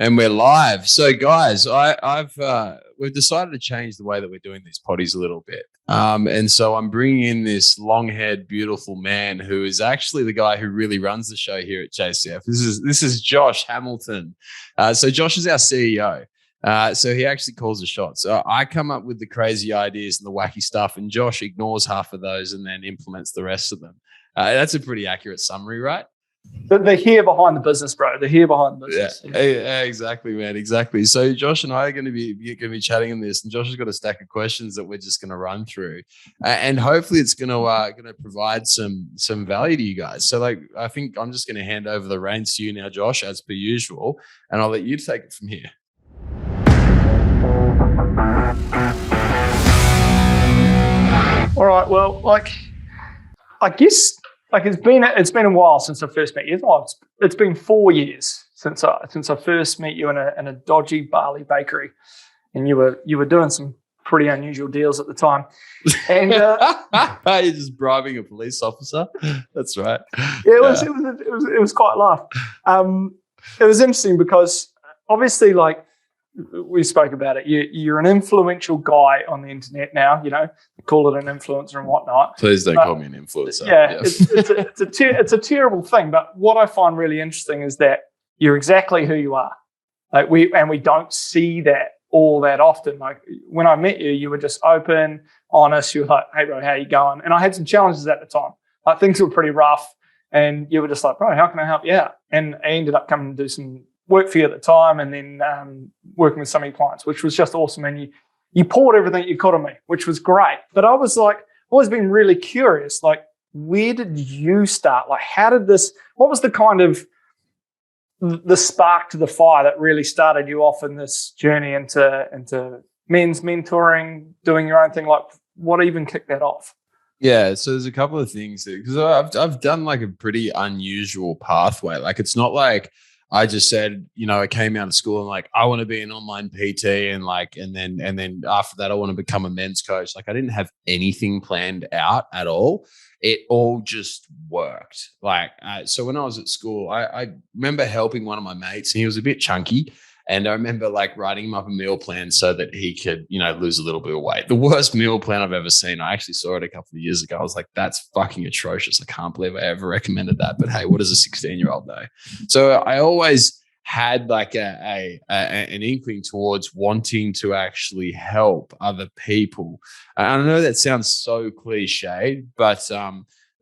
And we're live. So, guys, we've decided to change the way that we're doing these potties a little bit. And so I'm bringing in this long-haired, beautiful man who is actually the guy who really runs the show here at JCF. This is Josh Hamilton. So Josh is our CEO. So he actually calls the shots. So I come up with the crazy ideas and the wacky stuff, and Josh ignores half of those and then implements the rest of them. That's a pretty accurate summary, right? The here behind the business, bro. The here behind the business. Yeah, exactly, man. Exactly. So Josh and I are going to be chatting on this, and Josh has got a stack of questions that we're just going to run through, and hopefully it's going to provide some value to you guys. So, I think I'm just going to hand over the reins to you now, Josh, as per usual, and I'll let you take it from here. All right. Well, I guess. It's been a while since I first met you. It's been 4 years since I first met you in a dodgy Bali bakery, and you were doing some pretty unusual deals at the time. And you're just bribing a police officer. That's right. Yeah, it was quite a laugh. It was interesting because obviously, we spoke about it. You're an influential guy on the internet now. You know, call it an influencer and whatnot. Please don't call me an influencer. Yeah, it's a terrible thing. But what I find really interesting is that you're exactly who you are. We don't see that all that often. Like when I met you, you were just open, honest. You were like, "Hey, bro, how you going?" And I had some challenges at the time. Things were pretty rough, and you were just like, "Bro, how can I help you out?" And I ended up coming to do some work for you at the time, and then working with some of your clients, which was just awesome. And you poured everything you could on me, which was great. But I was always been really curious, where did you start? What was the kind of the spark to the fire that really started you off in this journey into men's mentoring, doing your own thing? What even kicked that off? Yeah, so there's a couple of things because I've done a pretty unusual pathway. It's not like I just said, I came out of school and I want to be an online PT and then after that I want to become a men's coach. I didn't have anything planned out at all. It all just worked. So when I was at school, I remember helping one of my mates, and he was a bit chunky. And I remember writing him up a meal plan so that he could, lose a little bit of weight. The worst meal plan I've ever seen. I actually saw it a couple of years ago. I was like, that's fucking atrocious. I can't believe I ever recommended that. But hey, what does a 16-year-old know? So I always had an inkling towards wanting to actually help other people. And I know that sounds so cliched, but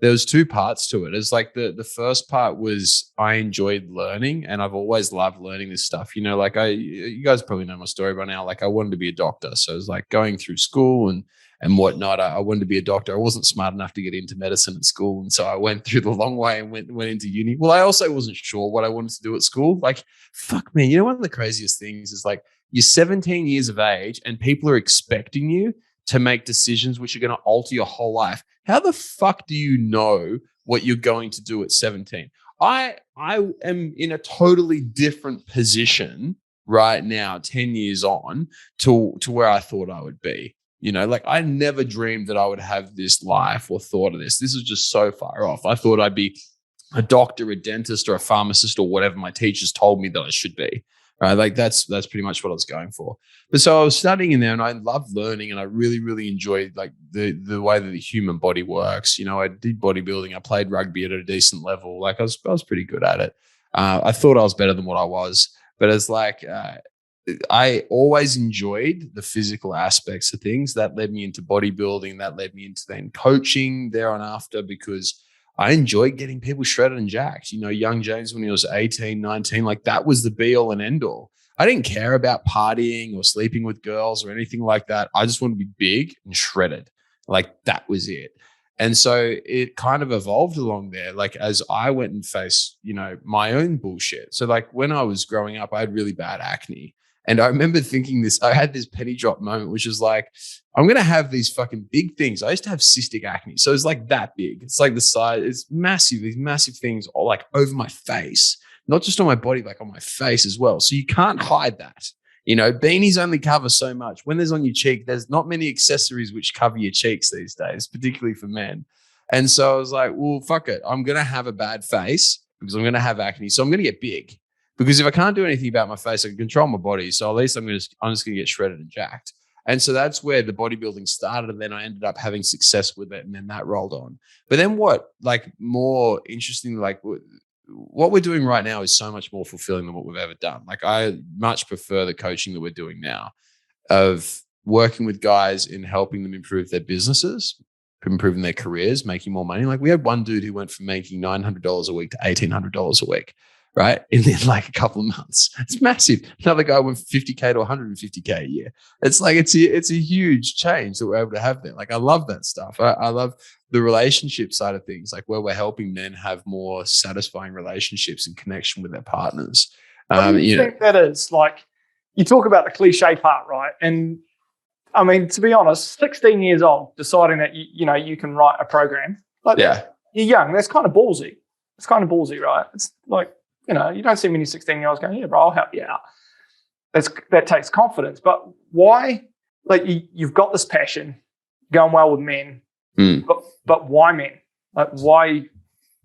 there was two parts to it. It's the first part was I enjoyed learning, and I've always loved learning this stuff. You guys probably know my story by now. I wanted to be a doctor. So it was going through school and whatnot. I wanted to be a doctor. I wasn't smart enough to get into medicine at school. And so I went through the long way and went into uni. Well, I also wasn't sure what I wanted to do at school. Fuck me. One of the craziest things is you're 17 years of age and people are expecting you to make decisions which are going to alter your whole life. How the fuck do you know what you're going to do at 17? I am in a totally different position right now, 10 years on, to where I thought I would be. I never dreamed that I would have this life or thought of this. This is just so far off. I thought I'd be a doctor, a dentist, or a pharmacist, or whatever my teachers told me that I should be. Right, that's pretty much what I was going for. But so I was studying in there, and I loved learning, and I really, really enjoyed the way that the human body works. I did bodybuilding, I played rugby at a decent level. I was pretty good at it. I thought I was better than what I was, but it's I always enjoyed the physical aspects of things. That led me into bodybuilding. That led me into then coaching there on after, because I enjoyed getting people shredded and jacked. Young James, when he was 18, 19, that was the be all and end all. I didn't care about partying or sleeping with girls or anything like that. I just wanted to be big and shredded. That was it. And so it kind of evolved along there, as I went and faced, my own bullshit. So when I was growing up, I had really bad acne. And I remember thinking I had this penny drop moment, which was I'm going to have these fucking big things. I used to have cystic acne. So it's that big. It's the size, it's massive, these massive things all over my face, not just on my body, on my face as well. So you can't hide that. Beanies only cover so much. When there's on your cheek, there's not many accessories which cover your cheeks these days, particularly for men. And so I was well, fuck it. I'm going to have a bad face because I'm going to have acne. So I'm going to get big. Because if I can't do anything about my face, I can control my body. So at least I'm just going to get shredded and jacked. And so that's where the bodybuilding started. And then I ended up having success with it. And then that rolled on. But then what, like more interesting, like what we're doing right now is so much more fulfilling than what we've ever done. Like I much prefer the coaching that we're doing now of working with guys in helping them improve their businesses, improving their careers, making more money. Like we had one dude who went from making $900 a week to $1,800 a week, right? In like a couple of months. It's massive. Another guy went from 50K to 150K a year. It's like, it's a huge change that we're able to have there. Like I love that stuff. I love the relationship side of things, like where we're helping men have more satisfying relationships and connection with their partners. What do you think that is? Like you talk about the cliche part, right? And I mean, to be honest, 16 years old, deciding that you can write a program. Like you're young. That's kind of ballsy. It's kind of ballsy, right? It's like, you don't see many 16-year-olds going, yeah, bro, I'll help you out. That takes confidence. But why? Like you've got this passion going well with men, but why men? Like why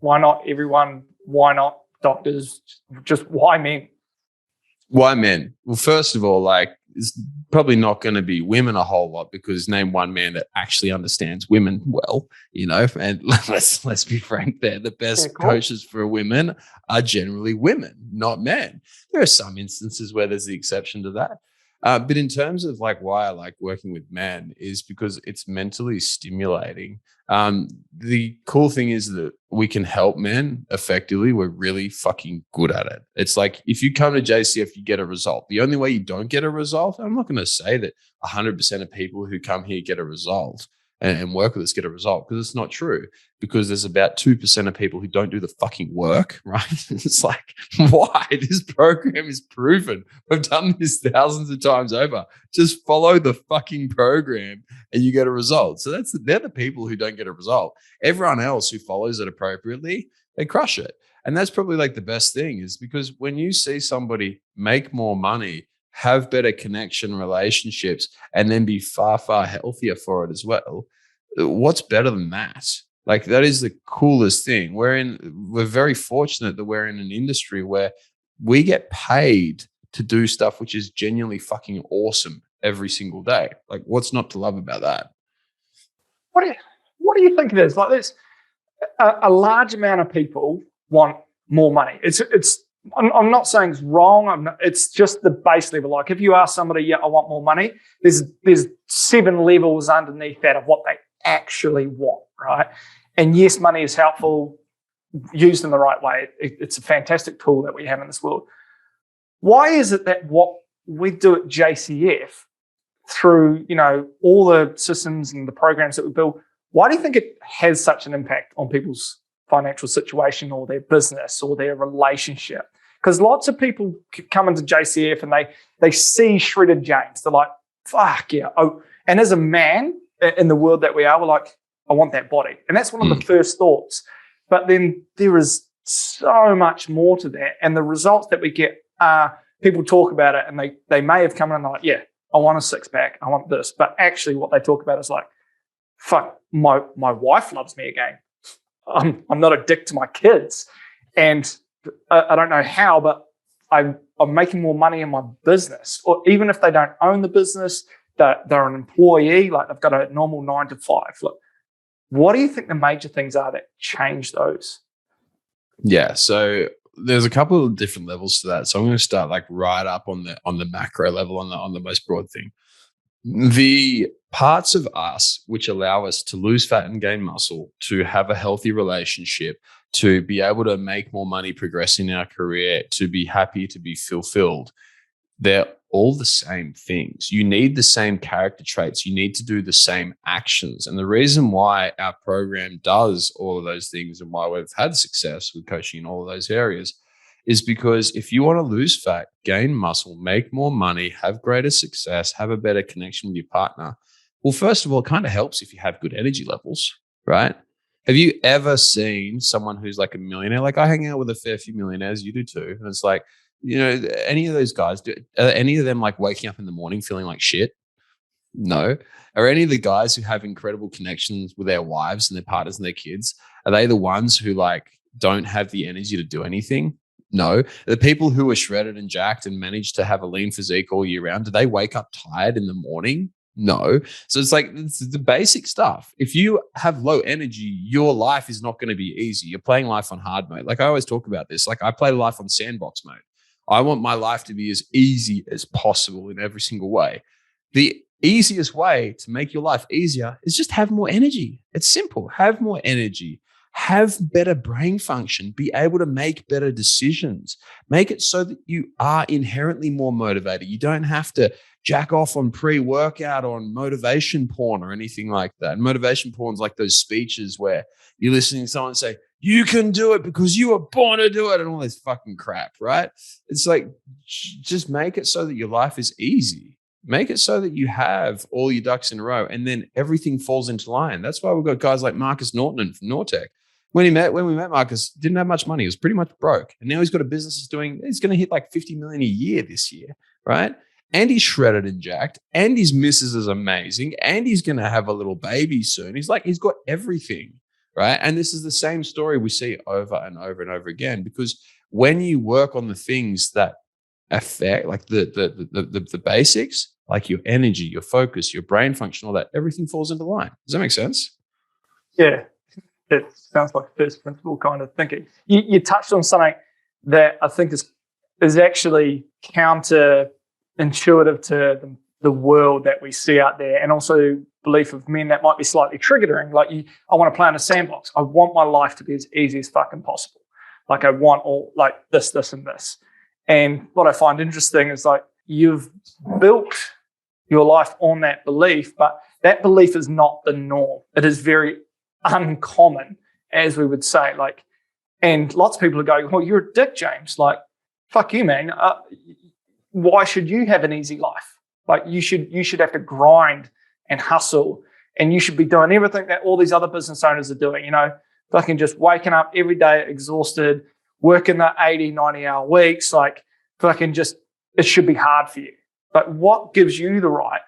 not everyone? Why not doctors? Just why men? Why men? Well, first of all, like it's probably not going to be women a whole lot because name one man that actually understands women well, and let's be frank there. The best coaches for women are generally women, not men. There are some instances where there's the exception to that. But in terms of like why I like working with men is because it's mentally stimulating. The cool thing is that we can help men effectively. We're really fucking good at it. It's like if you come to JCF, you get a result. The only way you don't get a result, I'm not going to say that 100% of people who come here get a result and work with us get a result because it's not true. Because there's about 2% of people who don't do the fucking work, right? It's like, why? This program is proven. We've done this thousands of times over. Just follow the fucking program and you get a result. So they're the people who don't get a result. Everyone else who follows it appropriately, they crush it. And that's probably like the best thing is because when you see somebody make more money, have better connection relationships, and then be far, far healthier for it as well, what's better than that? Like that is the coolest thing. We're very fortunate that we're in an industry where we get paid to do stuff which is genuinely fucking awesome every single day. Like what's not to love about that? What do you think it is? Like there's a large amount of people want more money. I'm not saying it's wrong. It's just the base level. Like if you ask somebody, yeah, I want more money, there's 7 levels underneath that of what they actually want, right? And yes, money is helpful, used in the right way. It's a fantastic tool that we have in this world. Why is it that what we do at JCF through, all the systems and the programs that we build, why do you think it has such an impact on people's financial situation or their business or their relationship? Because lots of people come into JCF and they see shredded James. They're like, fuck yeah. Oh, and as a man in the world that we are, we're like, I want that body. And that's one of the first thoughts. But then there is so much more to that. And the results that we get are people talk about it and they may have come in and they're like, yeah, I want a 6-pack. I want this. But actually what they talk about is like, fuck, my wife loves me again. I'm not a dick to my kids. And I don't know how, but I'm making more money in my business. Or even if they don't own the business, they're an employee, like they've got a normal 9 to 5. Look, what do you think the major things are that change those? Yeah, so there's a couple of different levels to that. So I'm going to start like right up on the macro level, on the most broad thing. The parts of us which allow us to lose fat and gain muscle, to have a healthy relationship, to be able to make more money progressing in our career, to be happy, to be fulfilled, they're all the same things. You need the same character traits. You need to do the same actions. And the reason why our program does all of those things and why we've had success with coaching in all of those areas is because if you want to lose fat, gain muscle, make more money, have greater success, have a better connection with your partner, well, first of all, it kind of helps if you have good energy levels, right? Have you ever seen someone who's like a millionaire? Like I hang out with a fair few millionaires, you do too. And it's like, any of those guys, are any of them like waking up in the morning feeling like shit? No. Are any of the guys who have incredible connections with their wives and their partners and their kids, are they the ones who like don't have the energy to do anything? No. The people who are shredded and jacked and manage to have a lean physique all year round, do they wake up tired in the morning? No. So it's the basic stuff. If you have low energy, your life is not going to be easy. You're playing life on hard mode. Like I always talk about this. Like I play life on sandbox mode. I want my life to be as easy as possible in every single way. The easiest way to make your life easier is just have more energy. It's simple. Have more energy. Have better brain function, be able to make better decisions, make it so that you are inherently more motivated. You don't have to jack off on pre-workout on motivation porn or anything like that. And motivation porn is like those speeches where you're listening to someone say, you can do it because you were born to do it and all this fucking crap, right? It's like, just make it so that your life is easy. Make it so that you have all your ducks in a row and then everything falls into line. That's why we've got guys like Marcus Norton from Nortec. When we met Marcus, didn't have much money. He was pretty much broke. And now he's got a business he's going to hit like 50 million a year this year, right? And he's shredded and jacked, and his missus is amazing, and he's going to have a little baby soon. He's got everything, right? And this is the same story we see over and over and over again, because when you work on the things that affect, like the basics, like your energy, your focus, your brain function, all that, everything falls into line. Does that make sense? Yeah. It sounds like first principle kind of thinking. You touched on something that I think is actually counterintuitive to the world that we see out there, and also belief of men that might be slightly triggering. Like I want to play in a sandbox. I want my life to be as easy as fucking possible. Like I want all like this, and this. And what I find interesting is like you've built your life on that belief, but that belief is not the norm. It is very uncommon, as we would say. Like, and lots of people are going, well, you're a dick, James. Like, fuck you, man. Why should you have an easy life? Like, you should have to grind and hustle, and you should be doing everything that all these other business owners are doing, fucking just waking up every day exhausted, working the 80, 90-hour weeks, like fucking just, it should be hard for you. But what gives you the right,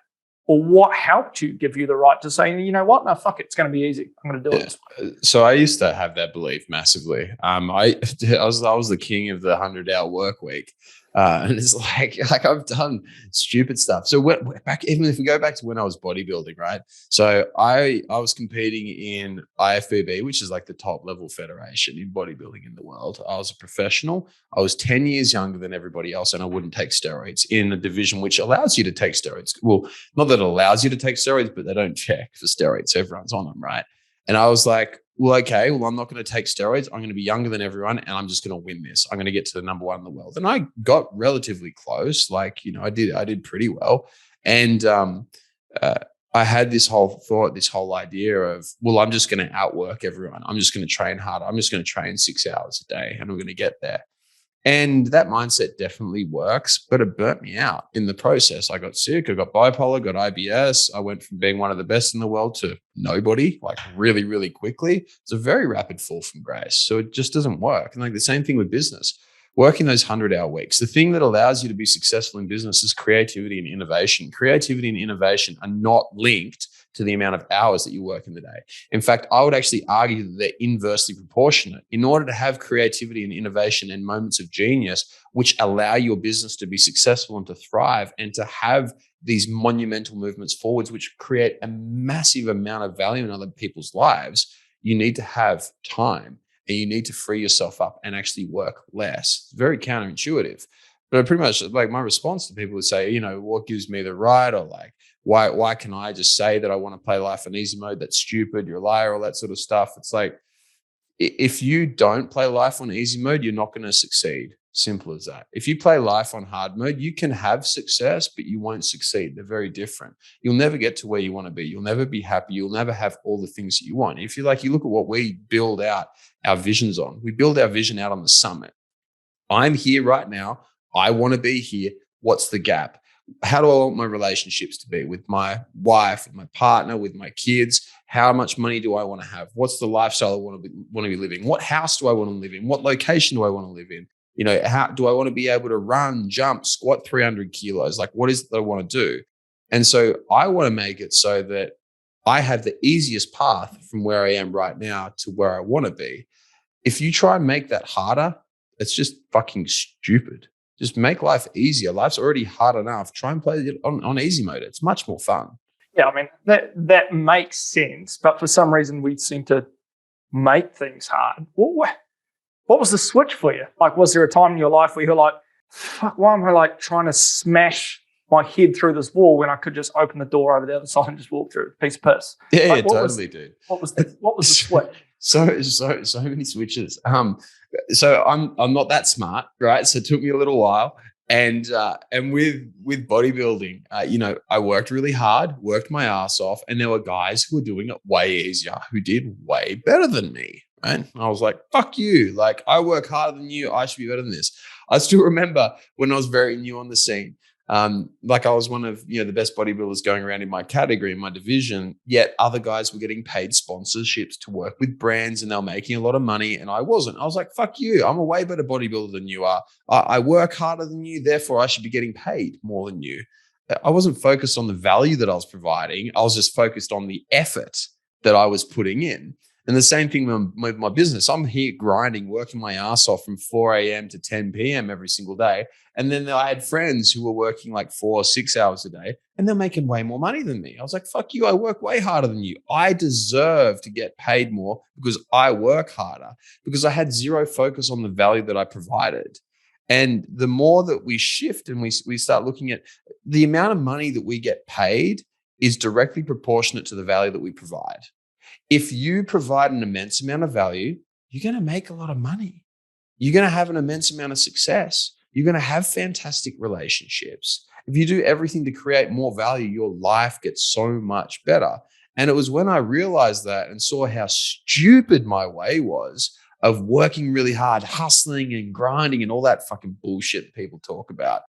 or what helped you give you the right to say, you know what? No, fuck it. It's going to be easy. I'm going to do it. So I used to have that belief massively. I was the king of the 100-hour work week. And it's like I've done stupid stuff. So even if we go back to when I was bodybuilding, right? So I was competing in IFBB, which is like the top level federation in bodybuilding in the world. I was a professional. I was 10 years younger than everybody else, and I wouldn't take steroids in a division which allows you to take steroids. Well, not that it allows you to take steroids, but they don't check for steroids. So everyone's on them, right? And I was like, well, okay, I'm not going to take steroids. I'm going to be younger than everyone, and I'm just going to win this. I'm going to get to the number one in the world. And I got relatively close. Like, I did pretty well. And I had this whole thought, this whole idea of, well, I'm just going to outwork everyone. I'm just going to train harder. I'm just going to train 6 hours a day, and I'm going to get there. And that mindset definitely works, but it burnt me out in the process. I got sick, I got bipolar, got IBS. I went from being one of the best in the world to nobody, like really, really quickly. It's a very rapid fall from grace. So it just doesn't work. And like the same thing with business, working those 100-hour weeks. The thing that allows you to be successful in business is creativity and innovation. Creativity and innovation are not linked to the amount of hours that you work in the day. In fact, I would actually argue that they're inversely proportionate. In order to have creativity and innovation and moments of genius, which allow your business to be successful and to thrive and to have these monumental movements forwards, which create a massive amount of value in other people's lives, you need to have time and you need to free yourself up and actually work less. It's very counterintuitive. But pretty much like my response to people would say, what gives me the right, or like, why can I just say that I want to play life in easy mode? That's stupid. You're a liar, all that sort of stuff. It's like, if you don't play life on easy mode, you're not going to succeed. Simple as that. If you play life on hard mode, you can have success, but you won't succeed. They're very different. You'll never get to where you want to be. You'll never be happy. You'll never have all the things that you want. If you look at what we build out our visions on, we build our vision out on the summit. I'm here right now. I want to be here. What's the gap? How do I want my relationships to be with my wife, with my partner, with my kids? How much money do I want to have? What's the lifestyle I want to be living? What house do I want to live in? What location do I want to live in? How do I want to be able to run, jump, squat 300 kilos? Like, what is it that I want to do? And so I want to make it so that I have the easiest path from where I am right now to where I want to be. If you try and make that harder, It's just fucking stupid. Just make life easier. Life's already hard enough. Try and play it on easy mode. It's much more fun. Yeah, I mean, that makes sense. But for some reason, we seem to make things hard. What was the switch for you? Like, was there a time in your life where you're like, fuck, why am I like trying to smash my head through this wall when I could just open the door over the other side and just walk through a piece of piss? Yeah, like, totally, dude. What was the switch? So many switches. So I'm not that smart, right? So it took me a little while. And with bodybuilding, I worked really hard, worked my ass off, and there were guys who were doing it way easier, who did way better than me. Right? And I was like, fuck you. Like, I work harder than you. I should be better than this. I still remember when I was very new on the scene. Like I was one of the best bodybuilders going around in my category, in my division, yet other guys were getting paid sponsorships to work with brands and they were making a lot of money and I wasn't. I was like, fuck you. I'm a way better bodybuilder than you are. I work harder than you, therefore I should be getting paid more than you. I wasn't focused on the value that I was providing. I was just focused on the effort that I was putting in. And the same thing with my business. I'm here grinding, working my ass off from 4 a.m. to 10 p.m. every single day. And then I had friends who were working like 4 or 6 hours a day and they're making way more money than me. I was like, fuck you. I work way harder than you. I deserve to get paid more because I work harder, because I had zero focus on the value that I provided. And the more that we shift and we start looking at the amount of money that we get paid is directly proportionate to the value that we provide. If you provide an immense amount of value, you're going to make a lot of money. You're going to have an immense amount of success. You're going to have fantastic relationships. If you do everything to create more value, your life gets so much better. And it was when I realized that and saw how stupid my way was of working really hard, hustling and grinding and all that fucking bullshit that people talk about.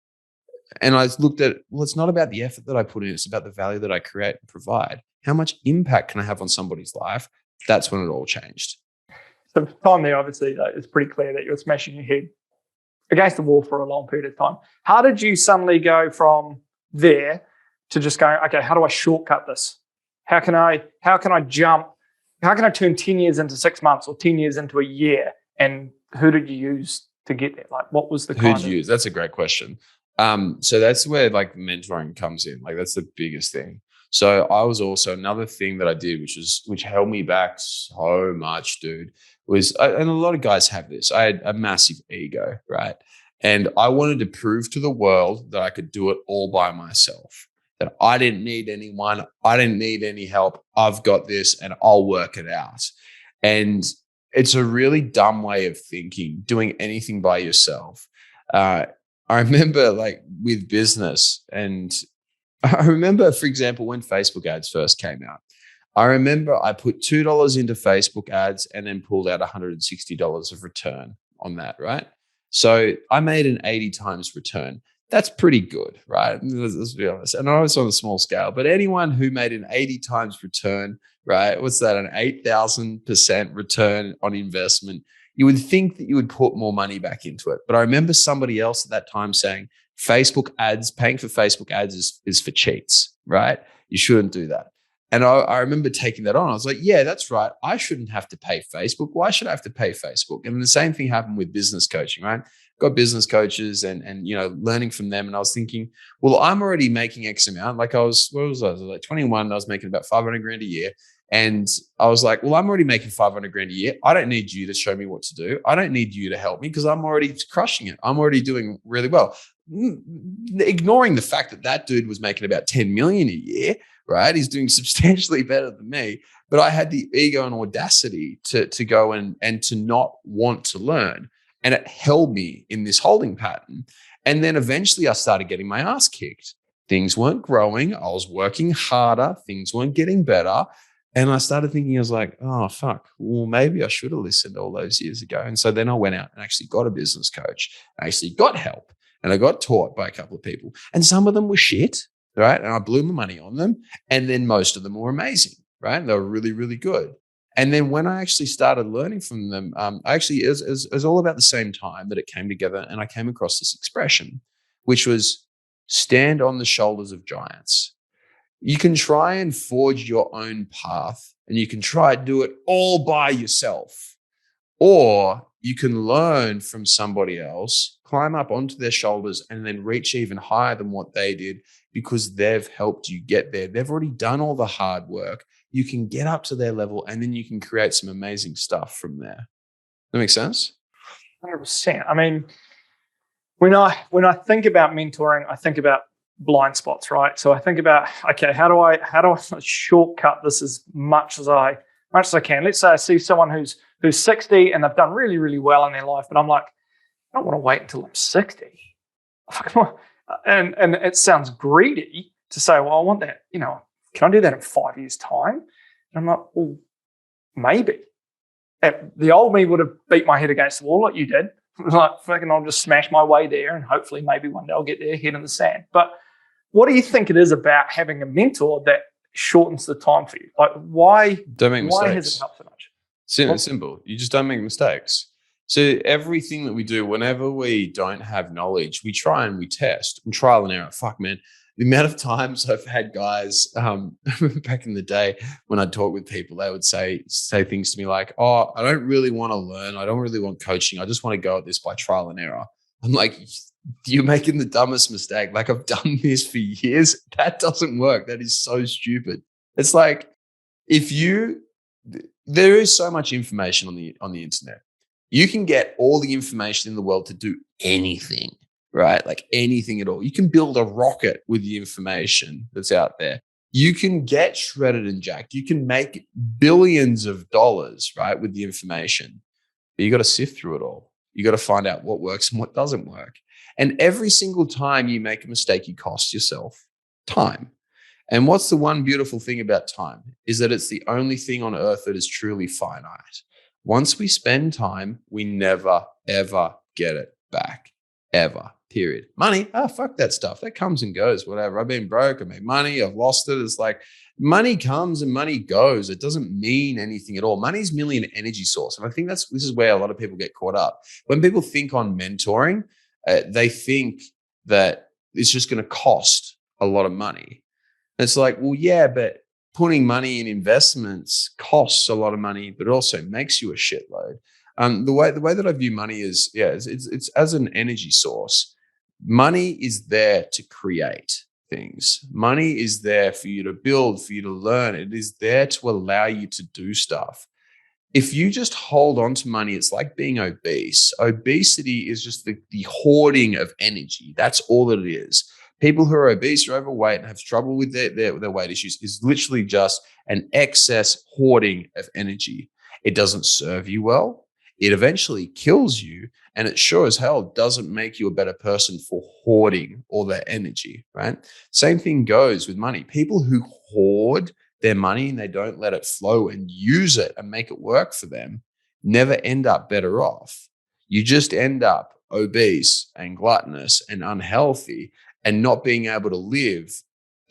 And I looked at, well, it's not about the effort that I put in. It's about the value that I create and provide. How much impact can I have on somebody's life? That's when it all changed. So time there, obviously, it's pretty clear that you're smashing your head against the wall for a long period of time. How did you suddenly go from there to just going, okay, how do I shortcut this? How can I jump? How can I turn 10 years into 6 months or 10 years into a year? And who did you use to get there? Like, what was the Who did you use? That's a great question. So that's where like mentoring comes in. Like, that's the biggest thing. So I was also, another thing that I did, which held me back so much, dude, was, and a lot of guys have this, I had a massive ego, right? And I wanted to prove to the world that I could do it all by myself, that I didn't need anyone. I didn't need any help. I've got this and I'll work it out. And it's a really dumb way of thinking, doing anything by yourself. I remember like with business, and I remember, for example, when Facebook ads first came out, I remember I put $2 into Facebook ads and then pulled out $160 of return on that, right? So I made an 80 times return. That's pretty good, right? Let's be honest. And I was on a small scale, but anyone who made an 80 times return, right? What's that? An 8,000% return on investment. You would think that you would put more money back into it. But I remember somebody else at that time saying, Facebook ads, paying for Facebook ads is for cheats, right? You shouldn't do that. And I remember taking that on. I was like, yeah, that's right. I shouldn't have to pay Facebook. Why should I have to pay Facebook? And the same thing happened with business coaching, right? Got business coaches and learning from them. And I was thinking, well, I'm already making X amount. Like I was like 21. I was making about 500 grand a year. And I was like, well, I'm already making 500 grand a year. I don't need you to show me what to do. I don't need you to help me because I'm already crushing it. I'm already doing really well. Ignoring the fact that dude was making about 10 million a year, right? He's doing substantially better than me. But I had the ego and audacity to go and to not want to learn. And it held me in this holding pattern. And then eventually I started getting my ass kicked. Things weren't growing. I was working harder. Things weren't getting better. And I started thinking, I was like, oh, fuck, well, maybe I should have listened all those years ago. And so then I went out and actually got a business coach. I actually got help and I got taught by a couple of people. And some of them were shit, right? And I blew my money on them. And then most of them were amazing, right? They were really, really good. And then when I actually started learning from them, it was all about the same time that it came together. And I came across this expression, which was stand on the shoulders of giants. You can try and forge your own path and you can try to do it all by yourself, or you can learn from somebody else, climb up onto their shoulders, and then reach even higher than what they did because they've helped you get there. They've already done all the hard work. You can get up to their level, and then you can create some amazing stuff from there. That makes sense? 100%. I mean, when I think about mentoring, I think about blind spots, right? So I think about, okay, how do I shortcut this as much as I can? Let's say I see someone who's 60 and they've done really, really well in their life, but I'm like, I don't want to wait until I'm 60. And it sounds greedy to say, well, I want that, can I do that in 5 years' time? And I'm like, well, maybe. The old me would have beat my head against the wall like you did. Like, fucking, I'll just smash my way there and hopefully maybe one day I'll get there, head in the sand. But what do you think it is about having a mentor that shortens the time for you? Like, why don't make mistakes. Why has it helped so much? Simple. You just don't make mistakes. So everything that we do, whenever we don't have knowledge, we try and we test and trial and error. Fuck, man. The amount of times I've had guys back in the day when I'd talk with people, they would say things to me like, oh, I don't really want to learn. I don't really want coaching. I just want to go at this by trial and error. I'm like, you're making the dumbest mistake. Like, I've done this for years. That doesn't work. That is so stupid. It's like, there is so much information on the internet. You can get all the information in the world to do anything, right? Like anything at all. You can build a rocket with the information that's out there. You can get shredded and jacked. You can make billions of dollars, right, with the information. But you got to sift through it all. You got to find out what works and what doesn't work. And every single time you make a mistake, you cost yourself time. And what's the one beautiful thing about time is that it's the only thing on earth that is truly finite. Once we spend time, we never, ever get it back. Ever. Period. Money, fuck that stuff. That comes and goes, whatever. I've been broke, I made money, I've lost it. It's like money comes and money goes. It doesn't mean anything at all. Money's merely an energy source. And I think this is where a lot of people get caught up. When people think on mentoring, they think that it's just going to cost a lot of money. And it's like, well, yeah, but putting money in investments costs a lot of money, but it also makes you a shitload. The way that I view money is, it's as an energy source. Money is there to create things. Money is there for you to build, for you to learn. It is there to allow you to do stuff. If you just hold on to money, it's like being obese. Obesity is just the hoarding of energy. That's all that it is. People who are obese or overweight and have trouble with their weight issues is literally just an excess hoarding of energy. It doesn't serve you well. It eventually kills you. And it sure as hell doesn't make you a better person for hoarding all that energy, right? Same thing goes with money. People who hoard their money and they don't let it flow and use it and make it work for them never end up better off. You just end up obese and gluttonous and unhealthy and not being able to live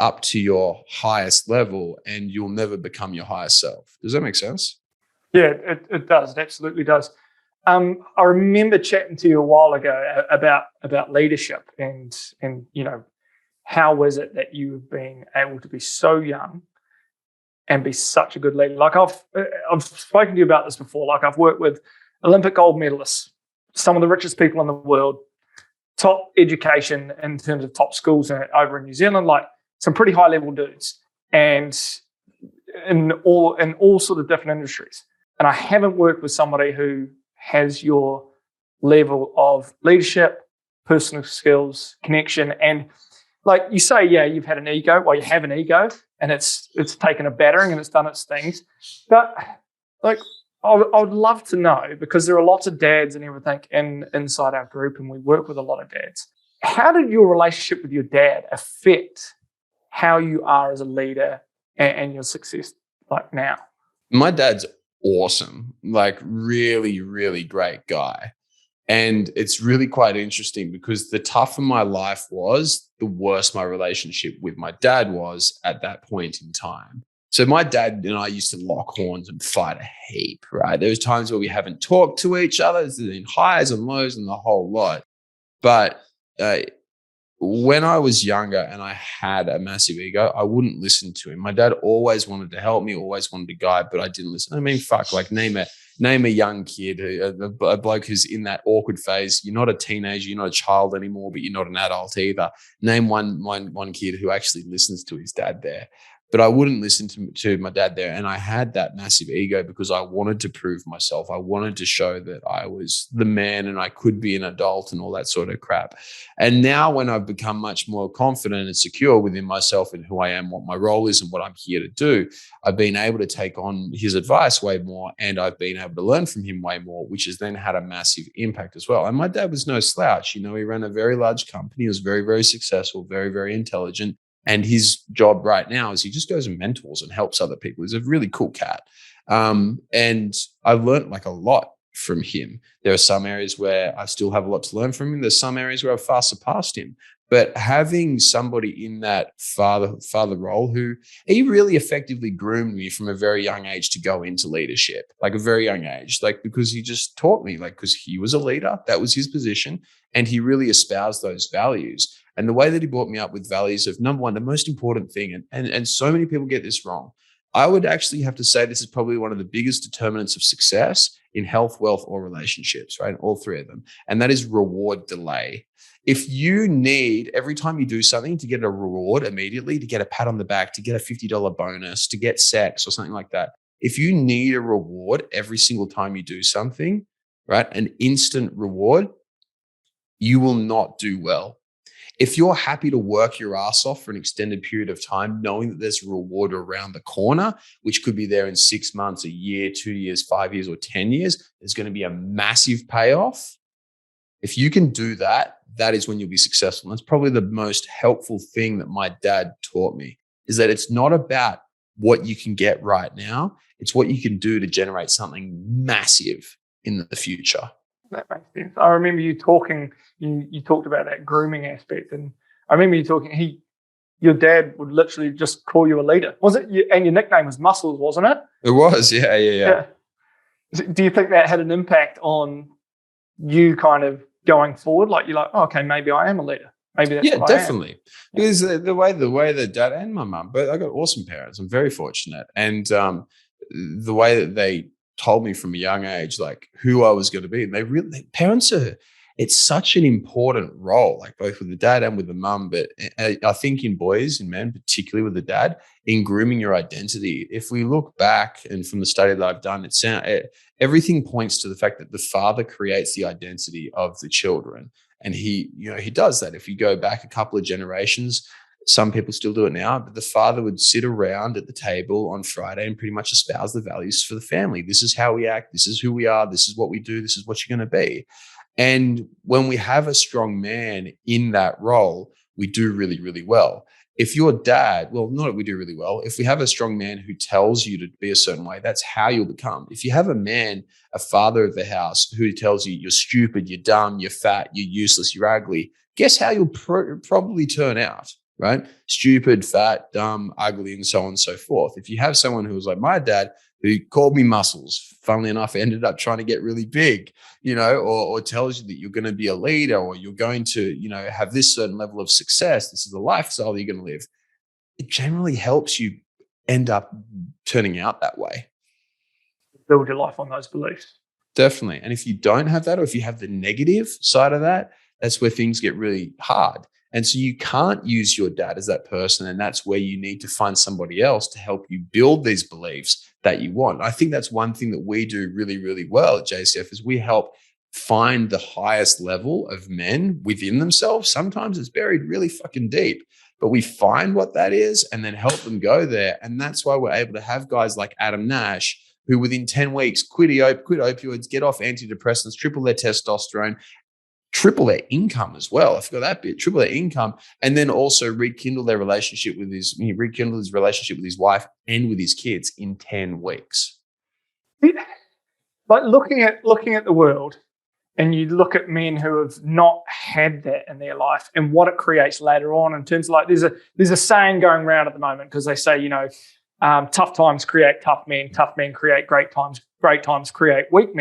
up to your highest level, and you'll never become your highest self. Does that make sense? Yeah, it does. It absolutely does. I remember chatting to you a while ago about leadership and how was it that you've been able to be so young and be such a good leader? Like I've spoken to you about this before. Like I've worked with Olympic gold medalists, some of the richest people in the world, top education in terms of top schools over in New Zealand, like some pretty high level dudes, and in all sort of different industries. And I haven't worked with somebody who has your level of leadership, personal skills, connection. And like you say, yeah, you've had an ego. Well, you have an ego and it's taken a battering and it's done its things. But like, I would love to know, because there are lots of dads and everything inside our group, and we work with a lot of dads. How did your relationship with your dad affect how you are as a leader and your success like now? My dad's awesome, like really, really great guy. And it's really quite interesting because the tougher my life was, the worse my relationship with my dad was at that point in time. So my dad and I used to lock horns and fight a heap, right? There was times where we haven't talked to each other, in highs and lows and the whole lot. But when I was younger and I had a massive ego, I wouldn't listen to him. My dad always wanted to help me, always wanted to guide, but I didn't listen. I mean, fuck, like name a young kid, a bloke who's in that awkward phase. You're not a teenager, you're not a child anymore, but you're not an adult either. Name one kid who actually listens to his dad there. But I wouldn't listen to my dad there. And I had that massive ego because I wanted to prove myself. I wanted to show that I was the man and I could be an adult and all that sort of crap. And now when I've become much more confident and secure within myself and who I am, what my role is and what I'm here to do, I've been able to take on his advice way more, and I've been able to learn from him way more, which has then had a massive impact as well. And my dad was no slouch. You know, he ran a very large company. He was very, very successful, very, very intelligent. And his job right now is he just goes and mentors and helps other people. He's a really cool cat. And I've learned like a lot from him. There are some areas where I still have a lot to learn from him. There's some areas where I've far surpassed him. But having somebody in that father role who he really effectively groomed me from a very young age to go into leadership, like a very young age, like because he just taught me, like because he was a leader, that was his position, and he really espoused those values. And the way that he brought me up with values of number one, the most important thing, and so many people get this wrong. I would actually have to say this is probably one of the biggest determinants of success in health, wealth, or relationships, right? All three of them. And that is reward delay. If you need every time you do something to get a reward immediately, to get a pat on the back, to get a $50 bonus, to get sex or something like that, if you need a reward every single time you do something, right? An instant reward, you will not do well. If you're happy to work your ass off for an extended period of time, knowing that there's a reward around the corner, which could be there in 6 months, a year, 2 years, 5 years, or 10 years, there's going to be a massive payoff. If you can do that, that is when you'll be successful. And that's probably the most helpful thing that my dad taught me, is that it's not about what you can get right now. It's what you can do to generate something massive in the future. That makes sense. I remember you talking, you talked about that grooming aspect, and I remember you talking, your dad would literally just call you a leader. Was it? And your nickname was Muscles, wasn't it? It was, yeah. Do you think that had an impact on you kind of going forward? Like you're like, oh, okay, maybe I am a leader. Maybe that's what definitely. I am. Because the way that dad and my mum, but I got awesome parents. I'm very fortunate, and the way that they told me from a young age, like who I was going to be. And parents it's such an important role, like both with the dad and with the mum. But I think in boys and men, particularly with the dad, in grooming your identity, if we look back and from the study that I've done, everything points to the fact that the father creates the identity of the children. And he does that. If you go back a couple of generations, some people still do it now, but the father would sit around at the table on Friday and pretty much espouse the values for the family. This is how we act. This is who we are. This is what we do. This is what you're going to be. And when we have a strong man in that role, we do really, really well. If your dad, well, not that we do really well. If we have a strong man who tells you to be a certain way, that's how you'll become. If you have a father of the house who tells you you're stupid, you're dumb, you're fat, you're useless, you're ugly, guess how you'll probably turn out? Right? Stupid, fat, dumb, ugly, and so on and so forth. If you have someone who was like my dad, who called me Muscles, funnily enough, ended up trying to get really big, or tells you that you're going to be a leader or you're going to, have this certain level of success, this is the lifestyle that you're going to live, it generally helps you end up turning out that way. Build your life on those beliefs. Definitely. And if you don't have that, or if you have the negative side of that, that's where things get really hard. And so you can't use your dad as that person. And that's where you need to find somebody else to help you build these beliefs that you want. I think that's one thing that we do really, really well at JCF is we help find the highest level of men within themselves. Sometimes it's buried really fucking deep, but we find what that is and then help them go there. And that's why we're able to have guys like Adam Nash, who within 10 weeks quit opioids, get off antidepressants, triple their testosterone, triple their income as well. I forgot that bit. Triple their income, and then also rekindle his relationship with his wife and with his kids in 10 weeks. Like looking at the world, and you look at men who have not had that in their life, and what it creates later on in terms of like there's a saying going around at the moment because they say tough times create tough men create great times create weak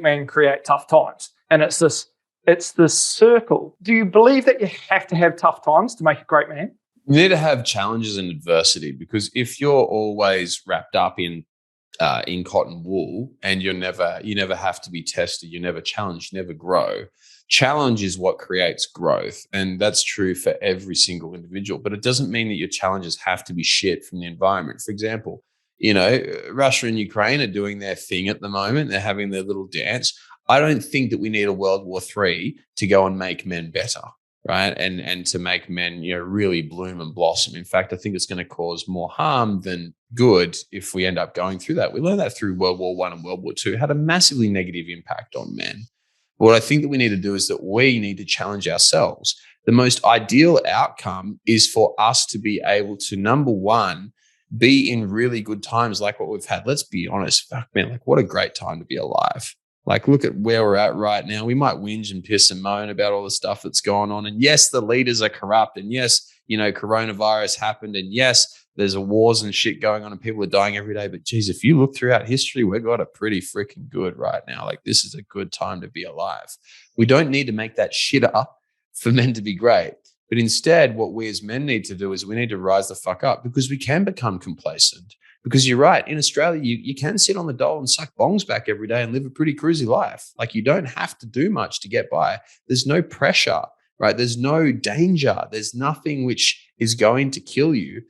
men create tough times, and it's this it's the circle. Do you believe that you have to have tough times to make a great man? You need to have challenges and adversity, because if you're always wrapped up in cotton wool and you never have to be tested, you never challenge, you never grow. Challenge is what creates growth. And that's true for every single individual, but it doesn't mean that your challenges have to be shit from the environment. For example, Russia and Ukraine are doing their thing at the moment. They're having their little dance. I don't think that we need a World War III to go and make men better, right? And to make men, really bloom and blossom. In fact, I think it's going to cause more harm than good if we end up going through that. We learned that through World War I and World War II. It had a massively negative impact on men. But what I think that we need to do is that we need to challenge ourselves. The most ideal outcome is for us to be able to, number one, be in really good times like what we've had. Let's be honest. Fuck, man, like what a great time to be alive. Like, look at where we're at right now. We might whinge and piss and moan about all the stuff that's going on. And yes, the leaders are corrupt. And yes, coronavirus happened. And yes, there's wars and shit going on and people are dying every day. But geez, if you look throughout history, we've got it pretty freaking good right now. Like, this is a good time to be alive. We don't need to make that shit up for men to be great. But instead, what we as men need to do is we need to rise the fuck up, because we can become complacent. Because you're right, in Australia, you can sit on the dole and suck bongs back every day and live a pretty cruisy life. Like, you don't have to do much to get by. There's no pressure, right? There's no danger. There's nothing which is going to kill you.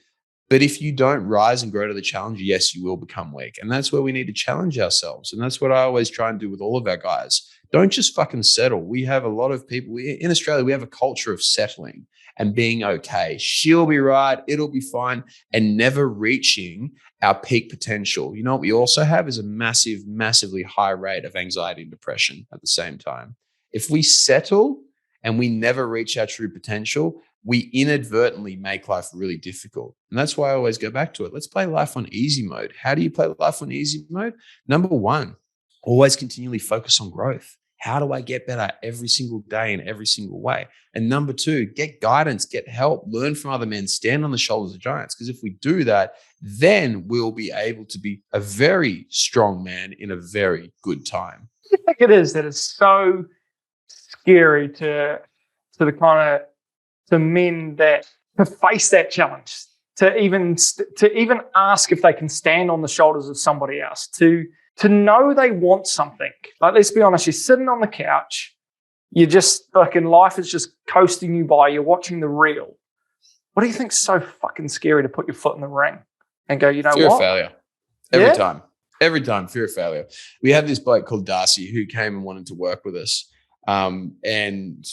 But if you don't rise and grow to the challenge, yes, you will become weak. And that's where we need to challenge ourselves. And that's what I always try and do with all of our guys. Don't just fucking settle. We have a lot of people in Australia, we have a culture of settling and being okay. She'll be right. It'll be fine. And never reaching our peak potential. You know what we also have is a massively high rate of anxiety and depression at the same time. If we settle and we never reach our true potential, we inadvertently make life really difficult. And that's why I always go back to it. Let's play life on easy mode. How do you play life on easy mode? Number one, always continually focus on growth. How do I get better every single day in every single way? And number two, get guidance, get help, learn from other men, stand on the shoulders of giants. Because if we do that, then we'll be able to be a very strong man in a very good time. I think it is that it's so scary to the kind of to men that to face that challenge, to even ask if they can stand on the shoulders of somebody else, to know they want something. Like, let's be honest, you're sitting on the couch, you're just fucking, life is just coasting you by, you're watching the reel. What do you think's so fucking scary to put your foot in the ring and go, you know fear what? Of failure. Every time, fear of failure. We have this bloke called Darcy who came and wanted to work with us. And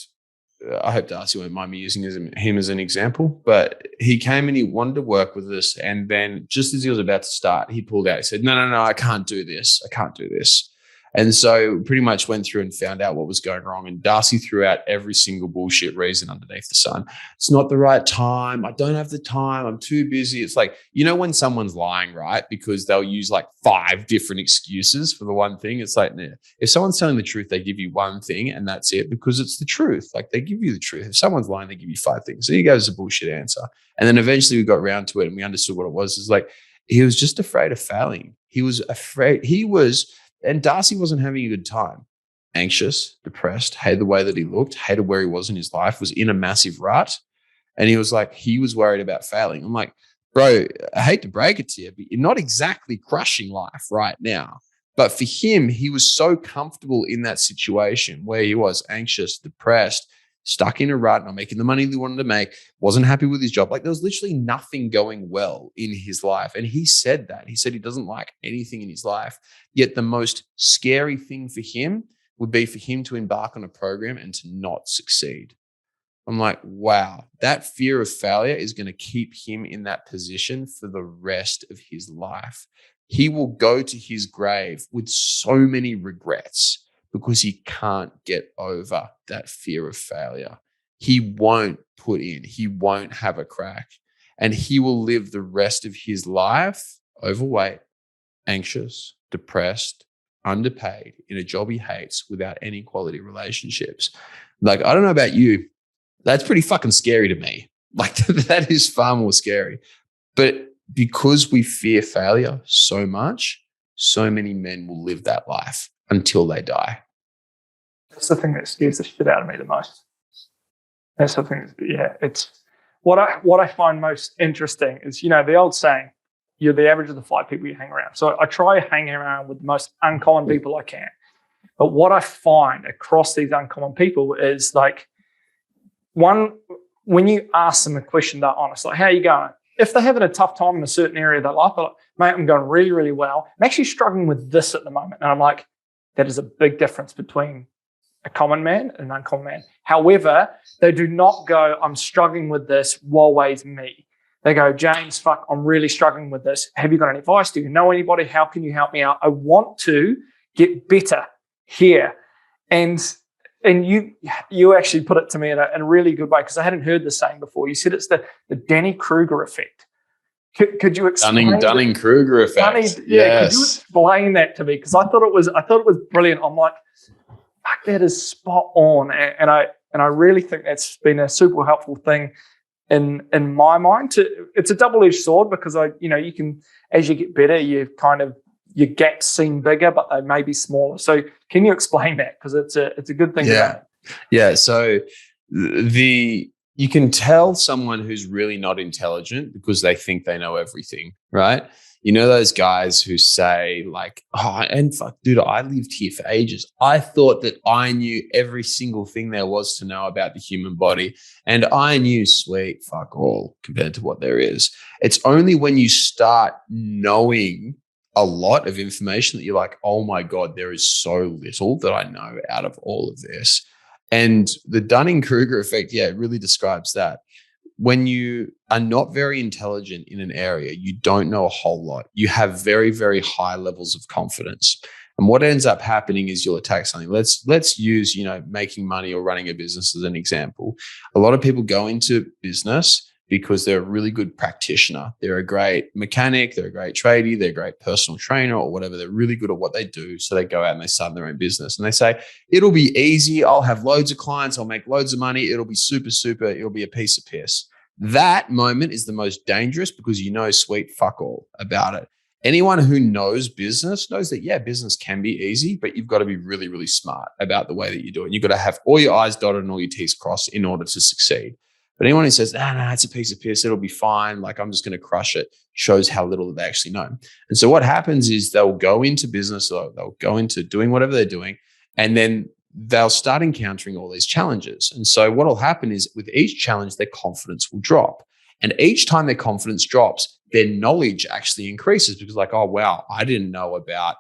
I hope Darcy won't mind me using him as an example, but he came and he wanted to work with us. And then just as he was about to start, he pulled out. He said, no, I can't do this. I can't do this. And so pretty much went through and found out what was going wrong. And Darcy threw out every single bullshit reason underneath the sun. It's not the right time. I don't have the time. I'm too busy. It's like, when someone's lying, right? Because they'll use like 5 different excuses for the one thing. It's like, nah. If someone's telling the truth, they give you one thing and that's it, because it's the truth. Like, they give you the truth. If someone's lying, they give you 5 things. So he goes a bullshit answer. And then eventually we got around to it and we understood what it was. It's like, he was just afraid of failing. He was afraid. And Darcy wasn't having a good time. Anxious, depressed, hated the way that he looked, hated where he was in his life, was in a massive rut. And he was worried about failing. I'm like, bro, I hate to break it to you, but you're not exactly crushing life right now. But for him, he was so comfortable in that situation where he was anxious, depressed, stuck in a rut, not making the money he wanted to make, wasn't happy with his job. Like, there was literally nothing going well in his life. And he said that. He said he doesn't like anything in his life. Yet the most scary thing for him would be for him to embark on a program and to not succeed. I'm like, wow, that fear of failure is going to keep him in that position for the rest of his life. He will go to his grave with so many regrets, because he can't get over that fear of failure. He won't put in, he won't have a crack, and he will live the rest of his life overweight, anxious, depressed, underpaid, in a job he hates, without any quality relationships. Like, I don't know about you, that's pretty fucking scary to me. Like, that is far more scary. But because we fear failure so much, so many men will live that life until they die. That's the thing that scares the shit out of me the most. That's the thing. Yeah, it's what I find most interesting is, the old saying, you're the average of the 5 people you hang around. So I try hanging around with the most uncommon people I can. But what I find across these uncommon people is like, one, when you ask them a question, they're honest, like, how are you going? If they're having a tough time in a certain area of their life, they're like, mate, I'm going really, really well. I'm actually struggling with this at the moment. And I'm like, that is a big difference between a common man and an uncommon man. However, they do not go, I'm struggling with this, woe's me. They go, James, fuck, I'm really struggling with this. Have you got any advice? Do you know anybody? How can you help me out? I want to get better here. And you actually put it to me in a really good way, because I hadn't heard this saying before. You said it's the Dunning-Kruger effect. Could you explain Dunning-Kruger effect? Yes. Could you explain that to me? Because I thought it was brilliant. I'm like, fuck, that is spot on, and I really think that's been a super helpful thing in my mind. It's a double-edged sword, because you can, as you get better, your gaps seem bigger, but they may be smaller. So can you explain that? Because it's a good thing. Yeah. So you can tell someone who's really not intelligent because they think they know everything, right? You know those guys who say like, oh, and fuck, dude, I lived here for ages. I thought that I knew every single thing there was to know about the human body. And I knew sweet fuck all compared to what there is. It's only when you start knowing a lot of information that you're like, oh my God, there is so little that I know out of all of this. And the Dunning-Kruger effect, it really describes that. When you are not very intelligent in an area, you don't know a whole lot. You have very, very high levels of confidence. And what ends up happening is you'll attack something. Let's use, making money or running a business as an example. A lot of people go into business because they're a really good practitioner. They're a great mechanic, they're a great tradie, they're a great personal trainer or whatever. They're really good at what they do. So they go out and they start their own business and they say, it'll be easy. I'll have loads of clients. I'll make loads of money. It'll be super, super. It'll be a piece of piss. That moment is the most dangerous because you know sweet fuck all about it. Anyone who knows business knows that, business can be easy, but you've got to be really, really smart about the way that you do it. You've got to have all your I's dotted and all your T's crossed in order to succeed. But anyone who says, it's a piece of piss, it'll be fine, like I'm just going to crush it, shows how little they actually know. And so what happens is they'll go into business, or they'll go into doing whatever they're doing, and then they'll start encountering all these challenges. And so what will happen is with each challenge, their confidence will drop. And each time their confidence drops, their knowledge actually increases because like, oh, wow, I didn't know about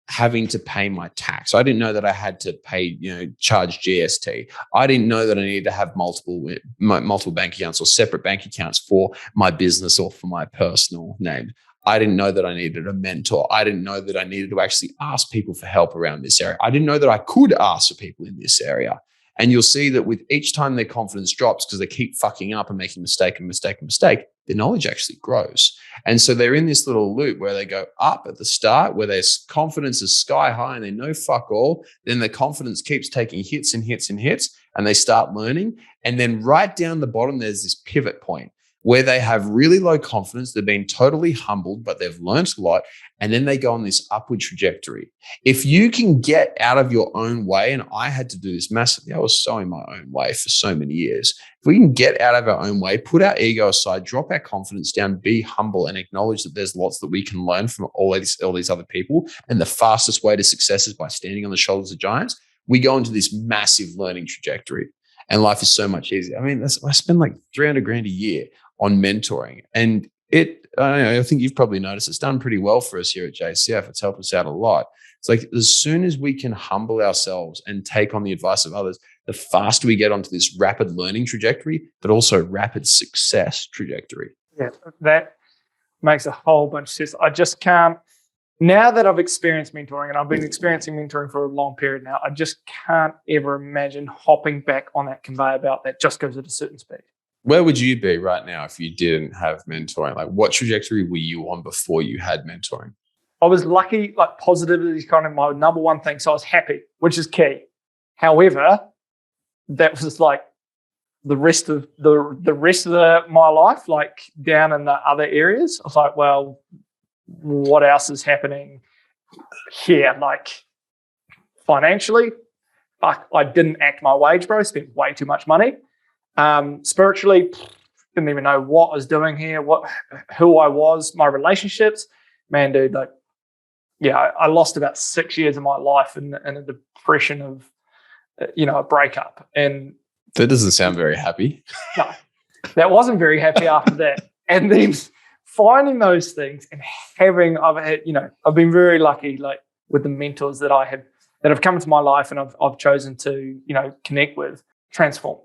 having to pay my tax. I didn't know that I had to pay, charge GST. I didn't know that I needed to have multiple bank accounts or separate bank accounts for my business or for my personal name. I didn't know that I needed a mentor. I didn't know that I needed to actually ask people for help around this area. I didn't know that I could ask for people in this area. And you'll see that with each time their confidence drops because they keep fucking up and making mistake, their knowledge actually grows. And so they're in this little loop where they go up at the start, where their confidence is sky high and they know fuck all. Then their confidence keeps taking hits and hits and hits, and they start learning. And then right down the bottom, there's this pivot point where they have really low confidence. They've been totally humbled, but they've learned a lot. And then they go on this upward trajectory. If you can get out of your own way, and I had to do this massively, I was so in my own way for so many years. If we can get out of our own way, put our ego aside, drop our confidence down, be humble, and acknowledge that there's lots that we can learn from all these other people. And the fastest way to success is by standing on the shoulders of giants. We go into this massive learning trajectory. And life is so much easier. I mean, I spend like $300,000 a year on mentoring. And I think you've probably noticed it's done pretty well for us here at JCF. It's helped us out a lot. It's like as soon as we can humble ourselves and take on the advice of others, the faster we get onto this rapid learning trajectory, but also rapid success trajectory. Yeah, that makes a whole bunch of sense. I just can't, now that I've experienced mentoring, and I've been experiencing mentoring for a long period now, I just can't ever imagine hopping back on that conveyor belt that just goes at a certain speed. Where would you be right now if you didn't have mentoring? Like what trajectory were you on before you had mentoring? I was lucky, like positivity is kind of my number one thing. So I was happy, which is key. However, that was like the rest of my life, like down in the other areas. I was like, well, what else is happening here? Like financially, fuck, I didn't act my wage, bro. Spent way too much money. Spiritually, didn't even know what I was doing here, who I was, my relationships. Man, dude, like, yeah, I lost about 6 years of my life in a depression of, a breakup. And that doesn't sound very happy. No, that wasn't very happy after that. And then finding those things and I've been very lucky, like with the mentors that have come into my life and I've chosen to, connect with, transformative.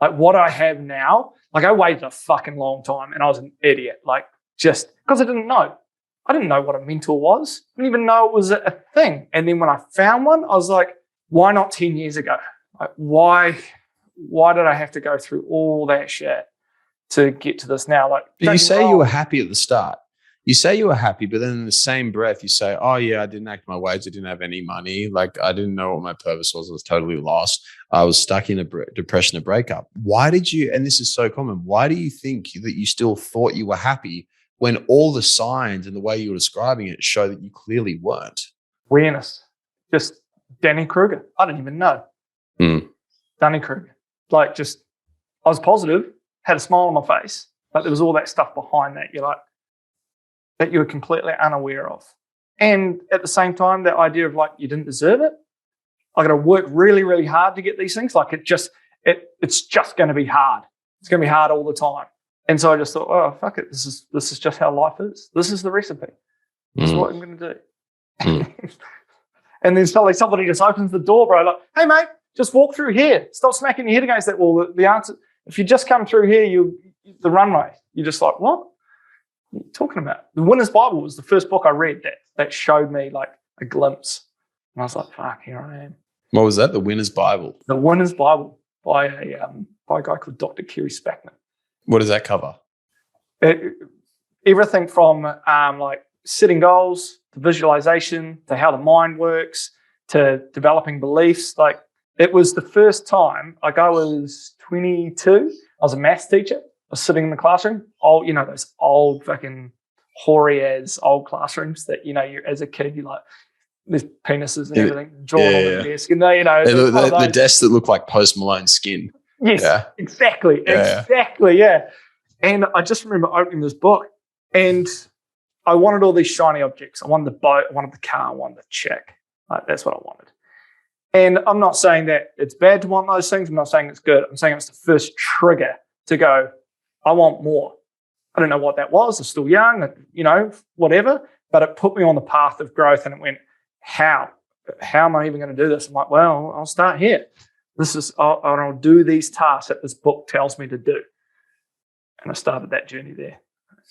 Like what I have now, like I waited a fucking long time and I was an idiot, like just because I didn't know. I didn't know what a mentor was. I didn't even know it was a thing. And then when I found one, I was like, why not 10 years ago? Like, why did I have to go through all that shit to get to this now? Like, but you say you were happy at the start. You say you were happy, but then in the same breath, you say, oh, yeah, I didn't act my wage. I didn't have any money. Like, I didn't know what my purpose was. I was totally lost. I was stuck in a depression, a breakup. Why did you, and this is so common, why do you think that you still thought you were happy when all the signs and the way you were describing it show that you clearly weren't? Awareness. Just Dunning-Kruger. I didn't even know. Dunning-Kruger. Like, just, I was positive, had a smile on my face, but there was all that stuff behind that. You're like, that you were completely unaware of. And at the same time, that idea of like, you didn't deserve it. I got to work really, really hard to get these things. Like it's just going to be hard. It's going to be hard all the time. And so I just thought, oh, fuck it. This is just how life is. This is the recipe. This is what I'm going to do. And then suddenly somebody just opens the door, bro. Like, hey, mate, just walk through here. Stop smacking your head against that wall. The answer, if you just come through here, the runway, you're just like, what? What are you talking about? The Winner's Bible was the first book I read that showed me like a glimpse. And I was like, fuck, here I am. What was that? The Winner's Bible? The Winner's Bible by a guy called Dr. Kerry Spackman. What does that cover? Everything from like setting goals to visualization to how the mind works to developing beliefs. Like it was the first time, like I was 22. I was a maths teacher. I was sitting in the classroom, those old fucking hoary as old classrooms that, you're as a kid, you're like, there's penises and everything drawn on the desk. And the desks that look like Post Malone's skin. Yes, yeah. Exactly. And I just remember opening this book and I wanted all these shiny objects. I wanted the boat, I wanted the car, I wanted the chick. Like, that's what I wanted. And I'm not saying that it's bad to want those things. I'm not saying it's good. I'm saying it's the first trigger to go, I want more. I don't know what that was. I'm still young, whatever. But it put me on the path of growth and it went, how? How am I even going to do this? I'm like, well, I'll start here. I'll do these tasks that this book tells me to do. And I started that journey there.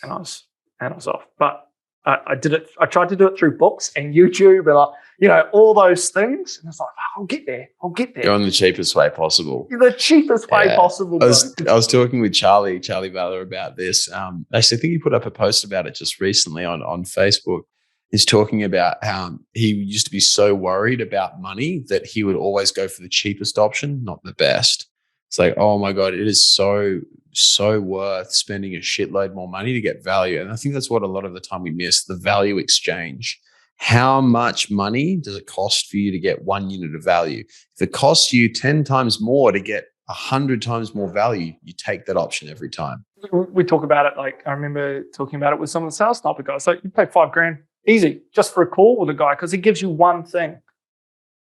And I was off. But I did it. I tried to do it through books and YouTube and all those things. And it's like, I'll get there. Go in the cheapest way possible. The cheapest way possible. I was talking with Charlie Butler about this. Actually, I think he put up a post about it just recently on Facebook. He's talking about how he used to be so worried about money that he would always go for the cheapest option, not the best. It's like, oh my God, it is so worth spending a shitload more money to get value. And I think that's what a lot of the time we miss, the value exchange. How much money does it cost for you to get 1 unit of value? If it costs you 10 times more to get 100 times more value, you take that option every time. We talk about it, like I remember talking about it with some of the sales sniper guys. Like you pay $5,000 easy just for a call with a guy because he gives you one thing.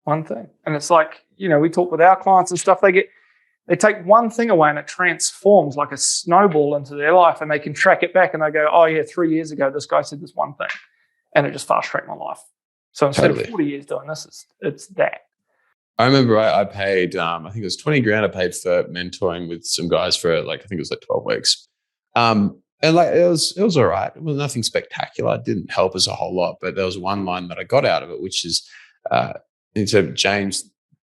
And it's like, we talk with our clients and stuff, they take one thing away and it transforms like a snowball into their life and they can track it back and they go, oh yeah, 3 years ago, this guy said this one thing and it just fast tracked my life. So instead of 40 years doing this, it's that. I remember I paid, I think it was $20,000 I paid for mentoring with some guys for I think it was 12 weeks. And like, it was all right. It was nothing spectacular. It didn't help us a whole lot, but there was one line that I got out of it, which is, he said, James,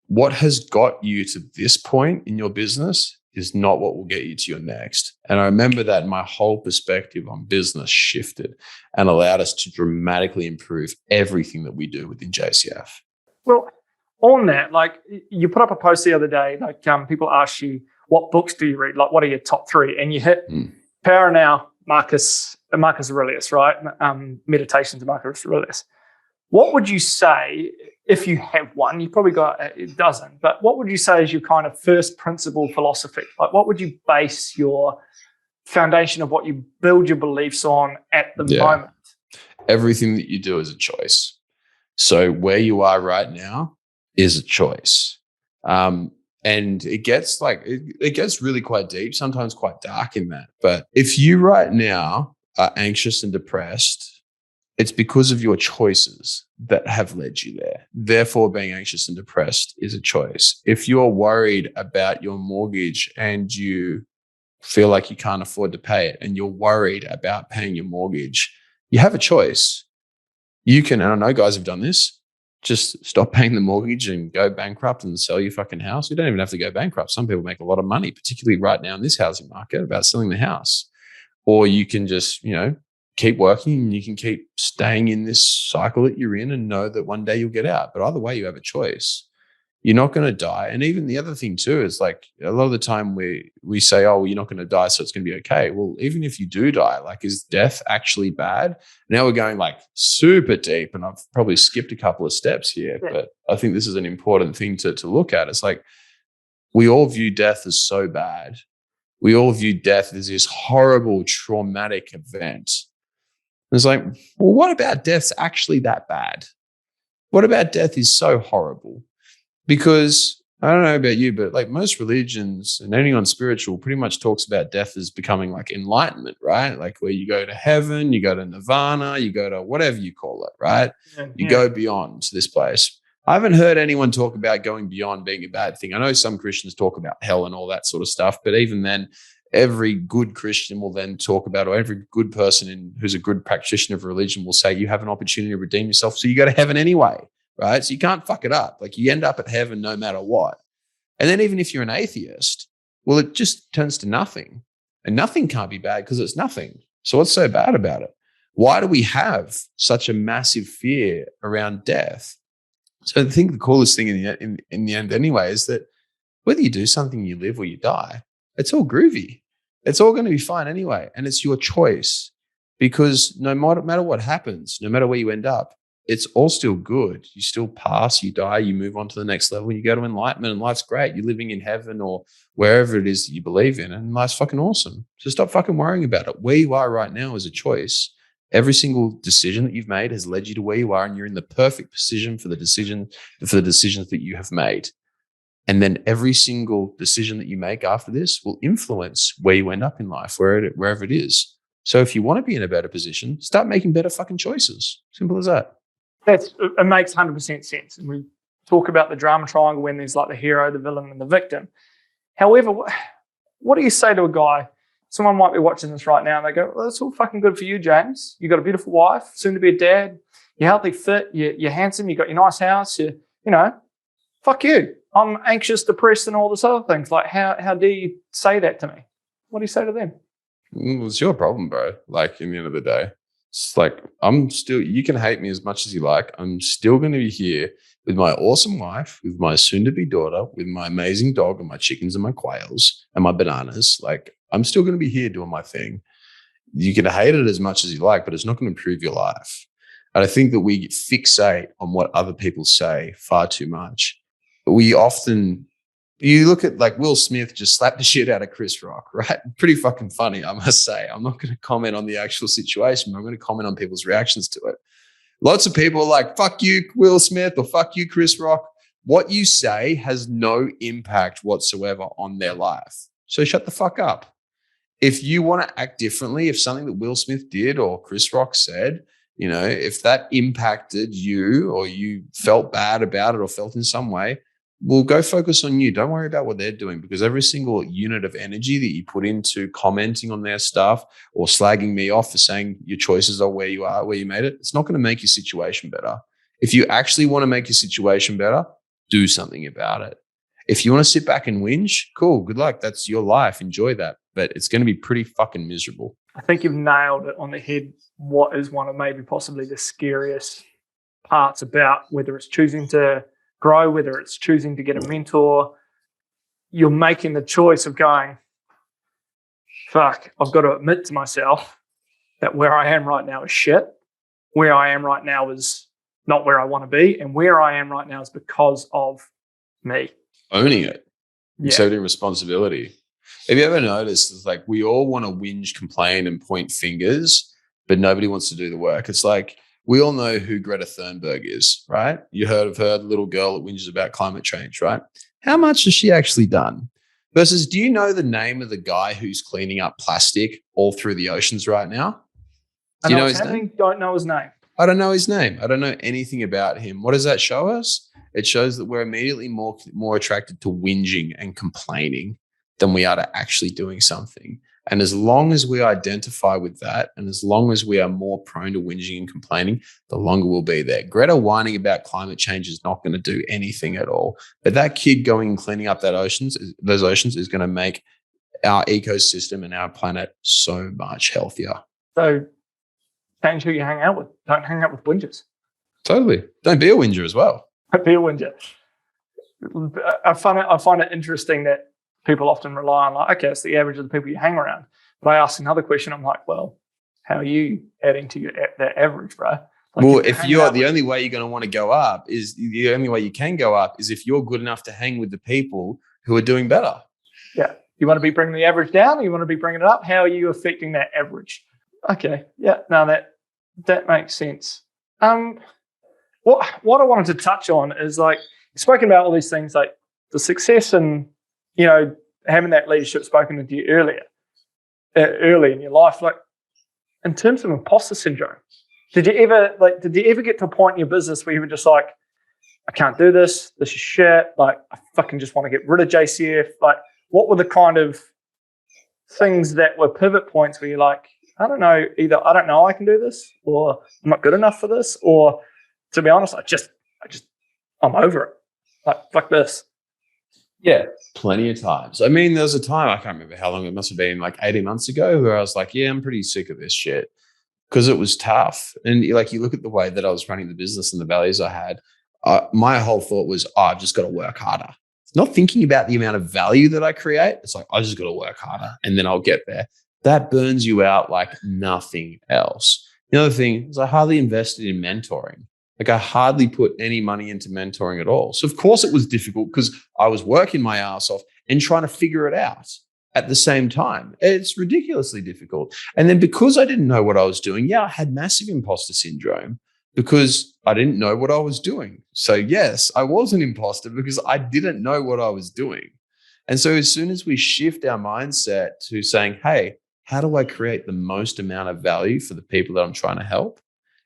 what has got you to this point in your business is not what will get you to your next. And I remember that my whole perspective on business shifted and allowed us to dramatically improve everything that we do within JCF. Well, on that, like you put up a post the other day, like people ask you, what books do you read? Like, what are your top 3? And you hit Power Now, Marcus Aurelius, right? Meditations of Marcus Aurelius. What would you say, if you have one, you probably got a dozen, but what would you say is your kind of first principle philosophy? Like, what would you base your foundation of what you build your beliefs on at the moment? Everything that you do is a choice. So where you are right now is a choice. And it gets it gets really quite deep, sometimes quite dark in that. But if you right now are anxious and depressed, it's because of your choices that have led you there. Therefore, being anxious and depressed is a choice. If you're worried about your mortgage and you feel like you can't afford to pay it and you're worried about paying your mortgage, you have a choice. You can, and I know guys have done this, just stop paying the mortgage and go bankrupt and sell your fucking house. You don't even have to go bankrupt. Some people make a lot of money, particularly right now in this housing market, about selling the house. Or you can just, keep working and you can keep staying in this cycle that you're in and know that one day you'll get out. But either way, you have a choice. You're not going to die. And even the other thing too is like a lot of the time we say, oh, you're not going to die, so it's going to be okay. Well, even if you do die, like, is death actually bad? Now we're going like super deep, and I've probably skipped a couple of steps here, but I think this is an important thing to look at. It's like we all view death as so bad. We all view death as this horrible, traumatic event. And it's like, well, what about death's actually that bad? What about death is so horrible? Because I don't know about you, but like most religions and anyone spiritual pretty much talks about death as becoming like enlightenment, right? Like where you go to heaven, you go to nirvana, you go to whatever you call it, right? You go beyond to this place. I haven't heard anyone talk about going beyond being a bad thing. I know some Christians talk about hell and all that sort of stuff, but even then, every good Christian will then talk about, or every good person who's a good practitioner of religion will say, you have an opportunity to redeem yourself, so you go to heaven anyway. Right? So you can't fuck it up. Like you end up at heaven no matter what. And then even if you're an atheist, well, it just turns to nothing. And nothing can't be bad because it's nothing. So what's so bad about it? Why do we have such a massive fear around death? So I think the coolest thing in the end anyway is that whether you do something, you live or you die, it's all groovy. It's all going to be fine anyway. And it's your choice, because no matter what happens, no matter where you end up, it's all still good. You still pass, you die, you move on to the next level, you go to enlightenment, and life's great. You're living in heaven or wherever it is that you believe in, and life's fucking awesome. So stop fucking worrying about it. Where you are right now is a choice. Every single decision that you've made has led you to where you are, and you're in the perfect position for the decisions that you have made. And then every single decision that you make after this will influence where you end up in life, wherever it is. So if you want to be in a better position, start making better fucking choices. Simple as that. It makes 100% sense. And we talk about the drama triangle when there's like the hero, the villain, and the victim. However, what do you say to a guy? Someone might be watching this right now and they go, well, that's all fucking good for you, James. You got a beautiful wife, soon to be a dad. You're healthy, fit, you're handsome, you got your nice house. Fuck you. I'm anxious, depressed, and all this other things. Like, how dare you say that to me? What do you say to them? Well, it's your problem, bro. Like, in the end of the day. It's like, you can hate me as much as you like. I'm still going to be here with my awesome wife, with my soon-to-be daughter, with my amazing dog and my chickens and my quails and my bananas. Like, I'm still going to be here doing my thing. You can hate it as much as you like, but it's not going to improve your life. And I think that we fixate on what other people say far too much. You look at like Will Smith just slapped the shit out of Chris Rock, right? Pretty fucking funny, I must say. I'm not going to comment on the actual situation, but I'm going to comment on people's reactions to it. Lots of people are like, fuck you, Will Smith, or fuck you, Chris Rock. What you say has no impact whatsoever on their life. So shut the fuck up. If you want to act differently, if something that Will Smith did or Chris Rock said, if that impacted you or you felt bad about it or felt in some way, well, go focus on you. Don't worry about what they're doing, because every single unit of energy that you put into commenting on their stuff or slagging me off for saying your choices are where you are, where you made it, it's not going to make your situation better. If you actually want to make your situation better, do something about it. If you want to sit back and whinge, cool, good luck. That's your life. Enjoy that. But it's going to be pretty fucking miserable. I think you've nailed it on the head. What is one of maybe possibly the scariest parts about whether it's choosing to grow, whether it's choosing to get a mentor, you're making the choice of going, fuck, I've got to admit to myself that where I am right now is shit. Where I am right now is not where I want to be. And where I am right now is because of me. Owning it, Yeah. accepting responsibility. Have you ever noticed it's like we all want to whinge, complain, and point fingers, but nobody wants to do the work? It's like we all know who Greta Thunberg is, right? You heard of her, the little girl that whinges about climate change, right? How much has she actually done? Versus, do you know the name of the guy who's cleaning up plastic all through the oceans right now? Do you know his name? Don't know his name. I don't know his name. I don't know anything about him. What does that show us? It shows that we're immediately more attracted to whinging and complaining than we are to actually doing something. And as long as we identify with that, and as long as we are more prone to whinging and complaining, the longer we'll be there. Greta whining about climate change is not going to do anything at all. But that kid going and cleaning up those oceans is going to make our ecosystem and our planet so much healthier. So change who you hang out with. Don't hang out with whingers. Totally. Don't be a whinger as well. Be a whinger. I find it interesting that people often rely on, like, okay, it's the average of the people you hang around. But I ask another question. I'm like, well, how are you adding to that average, bro? Like, well, if you're the only way you're going to want to go up is the only way you can go up is if you're good enough to hang with the people who are doing better. Yeah. You want to be bringing the average down, or you want to be bringing it up? How are you affecting that average? Okay. Yeah. No, that makes sense. What I wanted to touch on is, like, you've spoken about all these things, like the success and, you know, having that leadership spoken to you early in your life. Like, in terms of imposter syndrome, did you ever get to a point in your business where you were just like, I can't do this. This is shit. Like, I fucking just want to get rid of JCF. Like, what were the kind of things that were pivot points where you're like, I don't know, either I don't know I can do this, or I'm not good enough for this, or, to be honest, I'm over it. Like, fuck this. Yeah, plenty of times. I mean, there was a time, I can't remember how long, it must have been like 18 months ago, where I was like, yeah, I'm pretty sick of this shit, because it was tough. And like, you look at the way that I was running the business and the values I had, my whole thought was, I've just got to work harder. Not thinking about the amount of value that I create. It's like, I just got to work harder and then I'll get there. That burns you out like nothing else. The other thing is I hardly invested in mentoring. Like, I hardly put any money into mentoring at all. So of course it was difficult because I was working my ass off and trying to figure it out at the same time. It's ridiculously difficult. And then because I didn't know what I was doing, I had massive imposter syndrome because I didn't know what I was doing. So yes, I was an imposter because I didn't know what I was doing. And so as soon as we shift our mindset to saying, hey, how do I create the most amount of value for the people that I'm trying to help?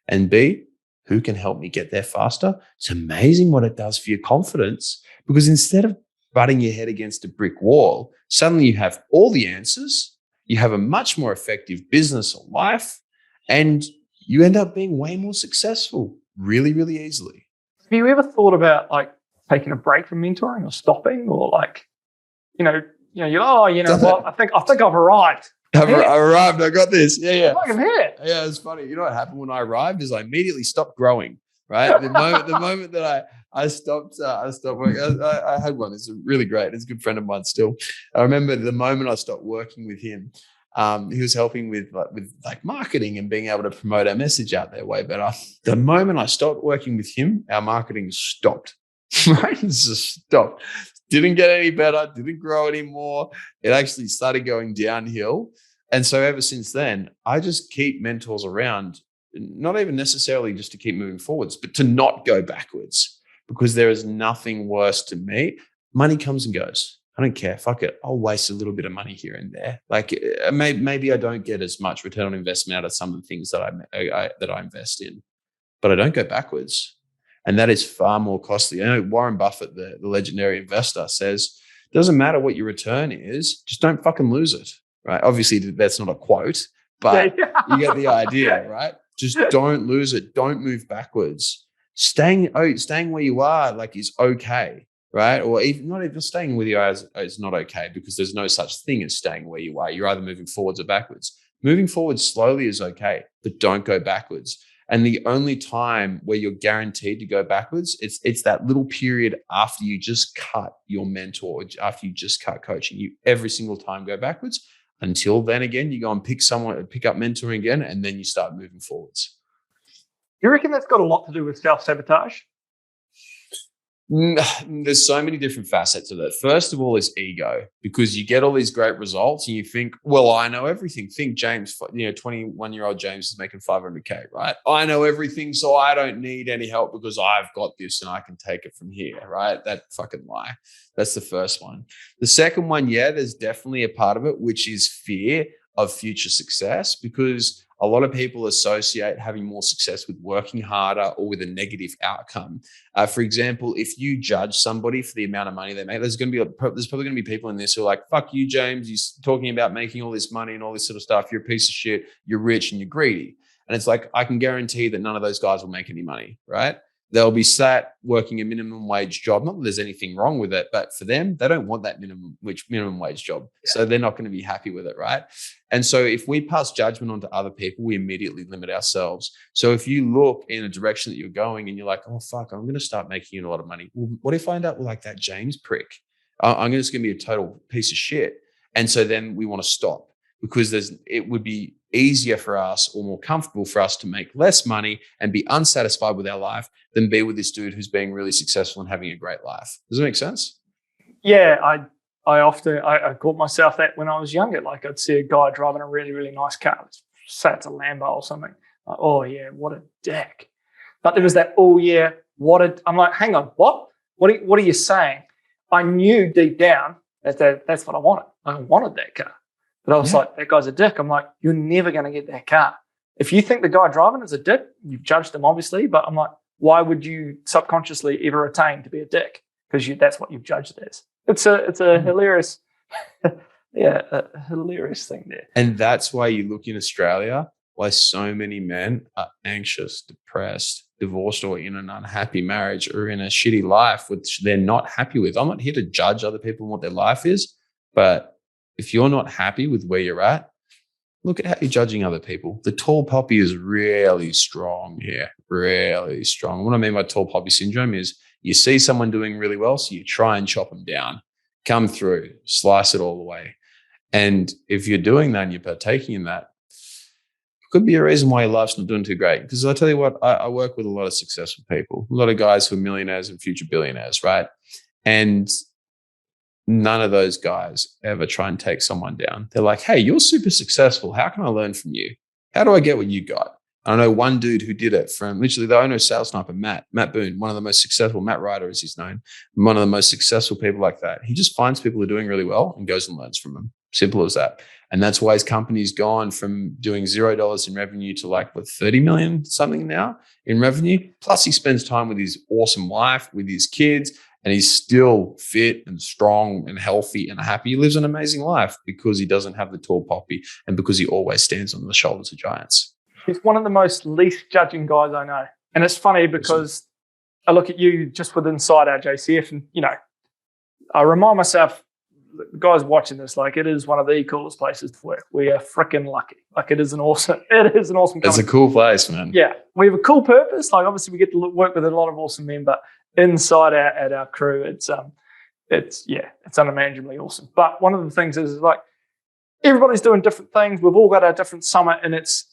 And B, who can help me get there faster? It's amazing what it does for your confidence, because instead of butting your head against a brick wall, suddenly you have all the answers, you have a much more effective business or life, and you end up being way more successful really, really easily. Have you ever thought about, like, taking a break from mentoring, or stopping, or, like, you're what? I think I've arrived. I arrived. I got this. Yeah. Like, I'm here. Yeah, it's funny. You know what happened when I arrived is I immediately stopped growing. Right, the moment that I stopped working. I had one. It's really great. It's a good friend of mine still. I remember the moment I stopped working with him. He was helping with marketing and being able to promote our message out there way better. The moment I stopped working with him, our marketing stopped. Right, it just stopped. Didn't get any better, didn't grow anymore. It actually started going downhill. And so ever since then, I just keep mentors around, not even necessarily just to keep moving forwards, but to not go backwards, because there is nothing worse to me. Money comes and goes. I don't care. Fuck it. I'll waste a little bit of money here and there. Like, maybe I don't get as much return on investment out of some of the things that I invest in, but I don't go backwards. And that is far more costly. I know Warren Buffett, the legendary investor, says, it doesn't matter what your return is, just don't fucking lose it, right? Obviously, that's not a quote, but you get the idea, right? Just don't lose it. Don't move backwards. Staying where you are, like, is okay, right? Or even not even staying where you are is not okay, because there's no such thing as staying where you are. You're either moving forwards or backwards. Moving forward slowly is okay, but don't go backwards. And the only time where you're guaranteed to go backwards, it's that little period after you just cut your mentor, after you just cut coaching. You every single time go backwards. Until then, again, you go and pick up mentoring again, and then you start moving forwards. You reckon that's got a lot to do with self-sabotage? There's so many different facets of it. First of all, is ego, because you get all these great results and you think, well, I know everything. Think James, 21-year-old James is making 500K, right? I know everything, so I don't need any help because I've got this and I can take it from here, right? That fucking lie. That's the first one. The second one, yeah, there's definitely a part of it, which is fear of future success, because a lot of people associate having more success with working harder or with a negative outcome. For example, if you judge somebody for the amount of money they make, there's probably going to be people in this who are like, fuck you, James, you're talking about making all this money and all this sort of stuff. You're a piece of shit. You're rich and you're greedy. And it's like, I can guarantee that none of those guys will make any money, right? They'll be sat working a minimum wage job. Not that there's anything wrong with it, but for them, they don't want that minimum wage job. Yeah. So they're not going to be happy with it, right? And so if we pass judgment onto other people, we immediately limit ourselves. So if you look in a direction that you're going and you're like, oh, fuck, I'm going to start making a lot of money. Well, what if I end up like that James prick? I'm just going to be a total piece of shit. And so then we want to stop, because it would be easier for us or more comfortable for us to make less money and be unsatisfied with our life than be with this dude who's being really successful and having a great life. Does that make sense? Yeah, I caught myself that when I was younger. Like, I'd see a guy driving a really, really nice car. Let's say it's a Lambo or something. Like, oh yeah, what a dick. But there was that, oh yeah, I'm like, hang on, what? What are you saying? I knew deep down that's what I wanted. I wanted that car. But I was like, that guy's a dick. I'm like, you're never going to get that car. If you think the guy driving is a dick, you've judged him, obviously. But I'm like, why would you subconsciously ever attain to be a dick? Because that's what you've judged it as. It's a hilarious, a hilarious thing there. And that's why you look in Australia, why so many men are anxious, depressed, divorced, or in an unhappy marriage, or in a shitty life which they're not happy with. I'm not here to judge other people and what their life is, but if you're not happy with where you're at, look at how you're judging other people. The tall poppy is really strong here, really strong. What I mean by tall poppy syndrome is you see someone doing really well, so you try and chop them down, come through, slice it all away. And if you're doing that and you're partaking in that, it could be a reason why your life's not doing too great. Because I tell you what, I work with a lot of successful people, a lot of guys who are millionaires and future billionaires, right? And none of those guys ever try and take someone down. They're like, hey, you're super successful. How can I learn from you? How do I get what you got? I know one dude who did it from literally the owner of Sales Sniper, Matt Boone, one of the most successful, Matt Ryder as he's known, one of the most successful people like that. He just finds people who are doing really well and goes and learns from them. Simple as that. And that's why his company's gone from doing $0 in revenue to like, 30 million something now in revenue. Plus he spends time with his awesome wife, with his kids, and he's still fit and strong and healthy and happy. He lives an amazing life because he doesn't have the tall poppy and because he always stands on the shoulders of giants. He's one of the most least judging guys I know. And it's funny because I look at you just with inside our JCF and, I remind myself, the guys watching this, like, it is one of the coolest places to work. We are freaking lucky. Like, it is an awesome company. It's a cool place, man. Yeah. We have a cool purpose. Like, obviously we get to work with a lot of awesome men, but inside our crew, it's unimaginably awesome. But one of the things is like, everybody's doing different things. We've all got our different summit, and it's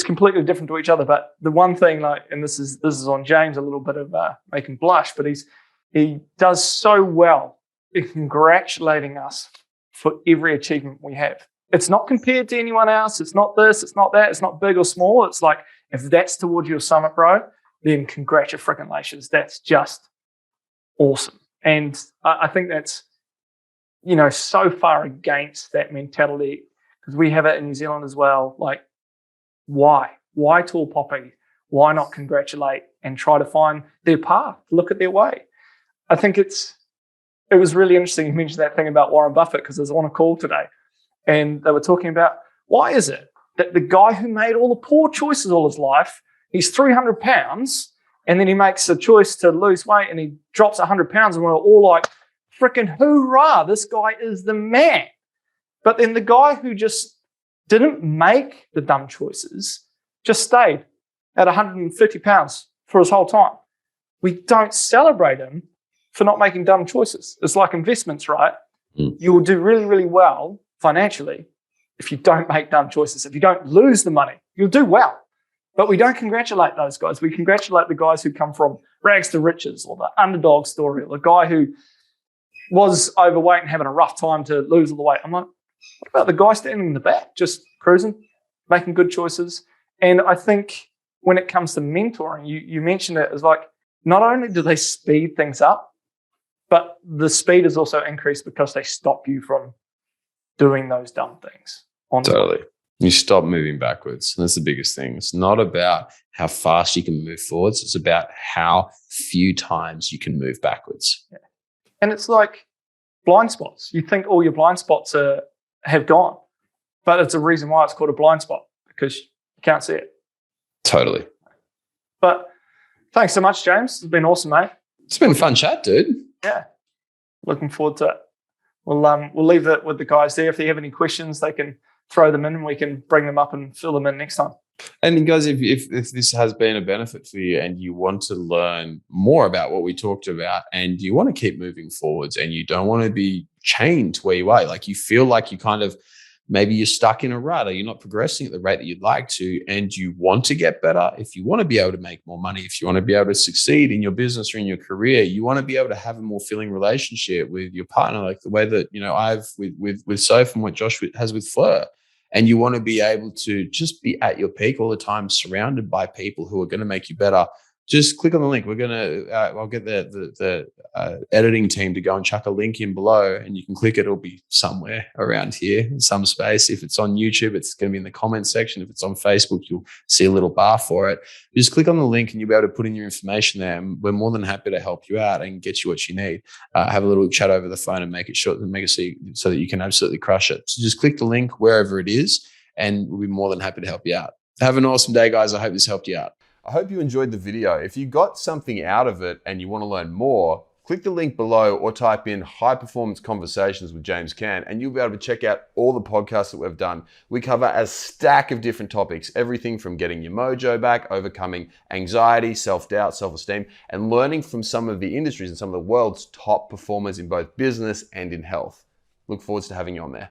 completely different to each other. But the one thing, like, and this is on James, a little bit of making blush, but he does so well in congratulating us for every achievement we have. It's not compared to anyone else. It's not this. It's not that. It's not big or small. It's like, if that's towards your summit, bro, then congratulations. That's just awesome. And I think that's, so far against that mentality, because we have it in New Zealand as well. Like, why? Why tall poppy? Why not congratulate and try to find their path, look at their way? I think it was really interesting you mentioned that thing about Warren Buffett, because I was on a call today and they were talking about, why is it that the guy who made all the poor choices all his life, he's 300 pounds, and then he makes a choice to lose weight and he drops 100 pounds, and we're all like, freaking hoorah, this guy is the man. But then the guy who just didn't make the dumb choices just stayed at 150 pounds for his whole time. We don't celebrate him for not making dumb choices. It's like investments, right? You will do really, really well financially if you don't make dumb choices. If you don't lose the money, you'll do well. But we don't congratulate those guys. We congratulate the guys who come from rags to riches, or the underdog story, or the guy who was overweight and having a rough time to lose all the weight. I'm like, what about the guy standing in the back, just cruising, making good choices? And I think when it comes to mentoring, you mentioned it as like, not only do they speed things up, but the speed is also increased because they stop you from doing those dumb things. Totally. You stop moving backwards. That's the biggest thing. It's not about how fast you can move forwards. It's about how few times you can move backwards. Yeah. And it's like blind spots. You think all your blind spots have gone, but it's a reason why it's called a blind spot, because you can't see it. Totally. But thanks so much, James. It's been awesome, mate. It's been a fun chat, dude. Yeah. Looking forward to it. We'll leave it with the guys there. If they have any questions, they can throw them in and we can bring them up and fill them in next time. And guys, if this has been a benefit for you and you want to learn more about what we talked about and you want to keep moving forwards and you don't want to be chained to where you are, like you feel like you kind of, maybe you're stuck in a rut or you're not progressing at the rate that you'd like to, and you want to get better, if you want to be able to make more money, if you want to be able to succeed in your business or in your career, you want to be able to have a more fulfilling relationship with your partner, like the way that, I've with Soph and what Josh has with Fleur. And you want to be able to just be at your peak all the time, surrounded by people who are going to make you better. Just click on the link. We're going to, I'll get the editing team to go and chuck a link in below, and you can click it. It'll be somewhere around here in some space. If it's on YouTube, it's going to be in the comments section. If it's on Facebook, you'll see a little bar for it. Just click on the link and you'll be able to put in your information there. And we're more than happy to help you out and get you what you need. Have a little chat over the phone and make it short and make it so that you can absolutely crush it. So just click the link wherever it is, and we'll be more than happy to help you out. Have an awesome day, guys. I hope this helped you out. I hope you enjoyed the video. If you got something out of it and you want to learn more, click the link below or type in High Performance Conversations with James Cant, and you'll be able to check out all the podcasts that we've done. We cover a stack of different topics, everything from getting your mojo back, overcoming anxiety, self-doubt, self-esteem, and learning from some of the industries and some of the world's top performers in both business and in health. Look forward to having you on there.